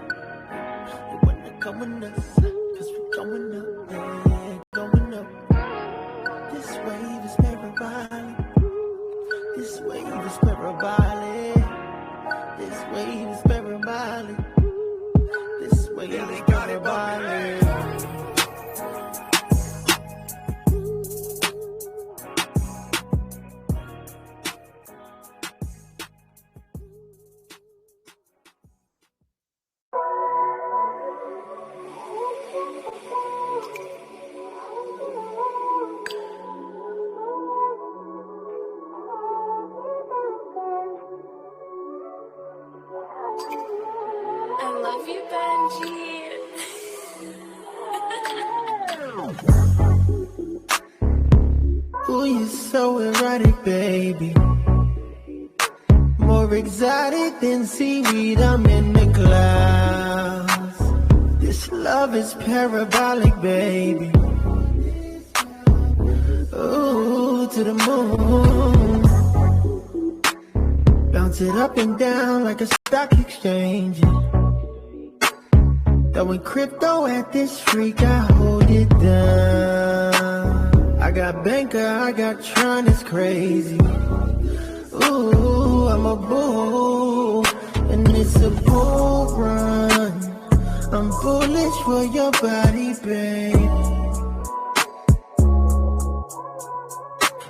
they wanna come with us, 'cause we're going up, yeah, going up. This wave is parabolic. This wave is parabolic. This wave is parabolic. This wave is parabolic. I love you, Benji. Ooh, you're so erotic, baby. More exotic than seaweed, I'm in the clouds. This love is parabolic, baby. Ooh, to the moon. Bounce it up and down like a stock exchange. Throwing crypto at this freak, I hold it down. I got banker, I got Tron, it's crazy. Ooh, I'm a bull, and it's a bull run. I'm bullish for your body, babe.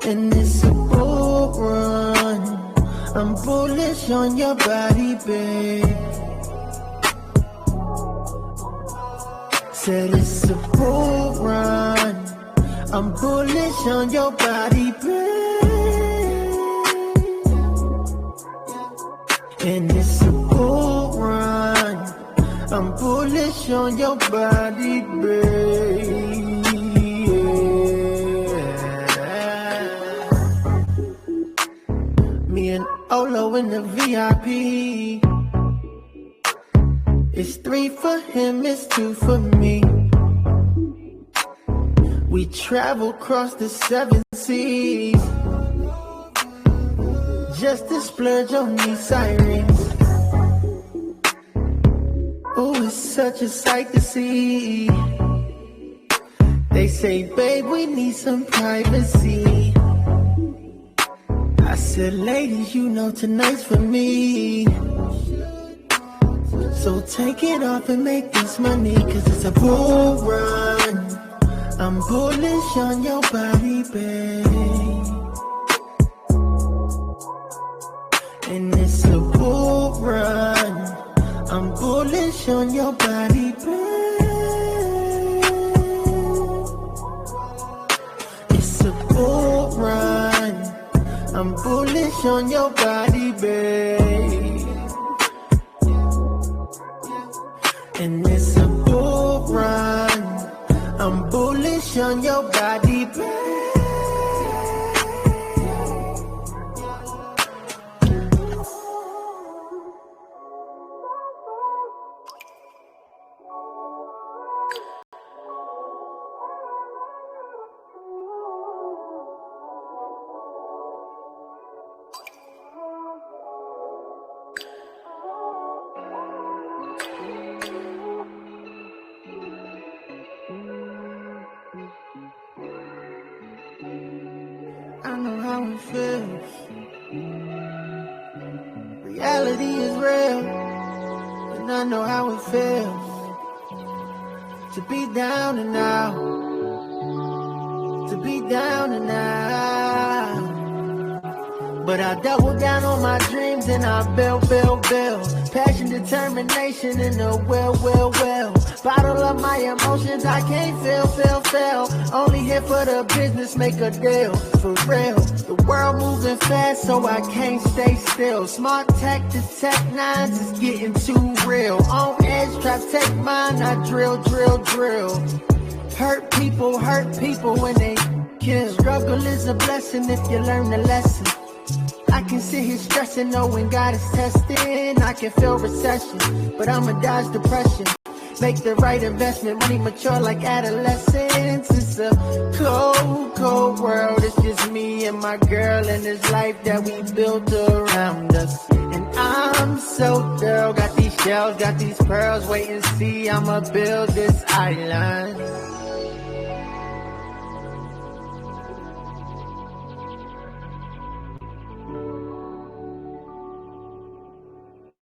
And it's a bull run. I'm bullish on your body, babe. said it's a bull run. I'm bullish on your body, babe. And it's a bull run. I'm bullish on your body, babe. Yeah. Me and Olo in the VIP. It's 3 for him, it's 2 for me. We travel across the 7 seas just to splurge on these sirens. Oh, it's such a sight to see. They say, babe, we need some privacy. I said, ladies, you know tonight's for me. So take it off and make this money, cause it's a bull run. I'm bullish on your body, babe. And it's a bull run. I'm bullish on your body, babe. It's a bull run. I'm bullish on your body, babe. And it's a bull run. I'm bullish on your body, babe. I know how it feels. Reality is real, and I know how it feels to be down and out, to be down and out. But I double down on my dreams and I build. Passion, determination, and a will. Bottle up my emotions, I can't feel. Only here for the business, make a deal, for real. The world moving fast, so I can't stay still. Smart tech to tech nines is getting too real. On edge, try take mine, I drill. Hurt people when they kill. Struggle is a blessing if you learn the lesson. I can sit here stressing, knowing God is testing. I can feel recession, but I'ma dodge depression. Make the right investment, money mature like adolescence. It's a cold world. It's just me and my girl and this life that we built around us. And I'm so thorough, got these shells, got these pearls, wait and see, I'ma build this island.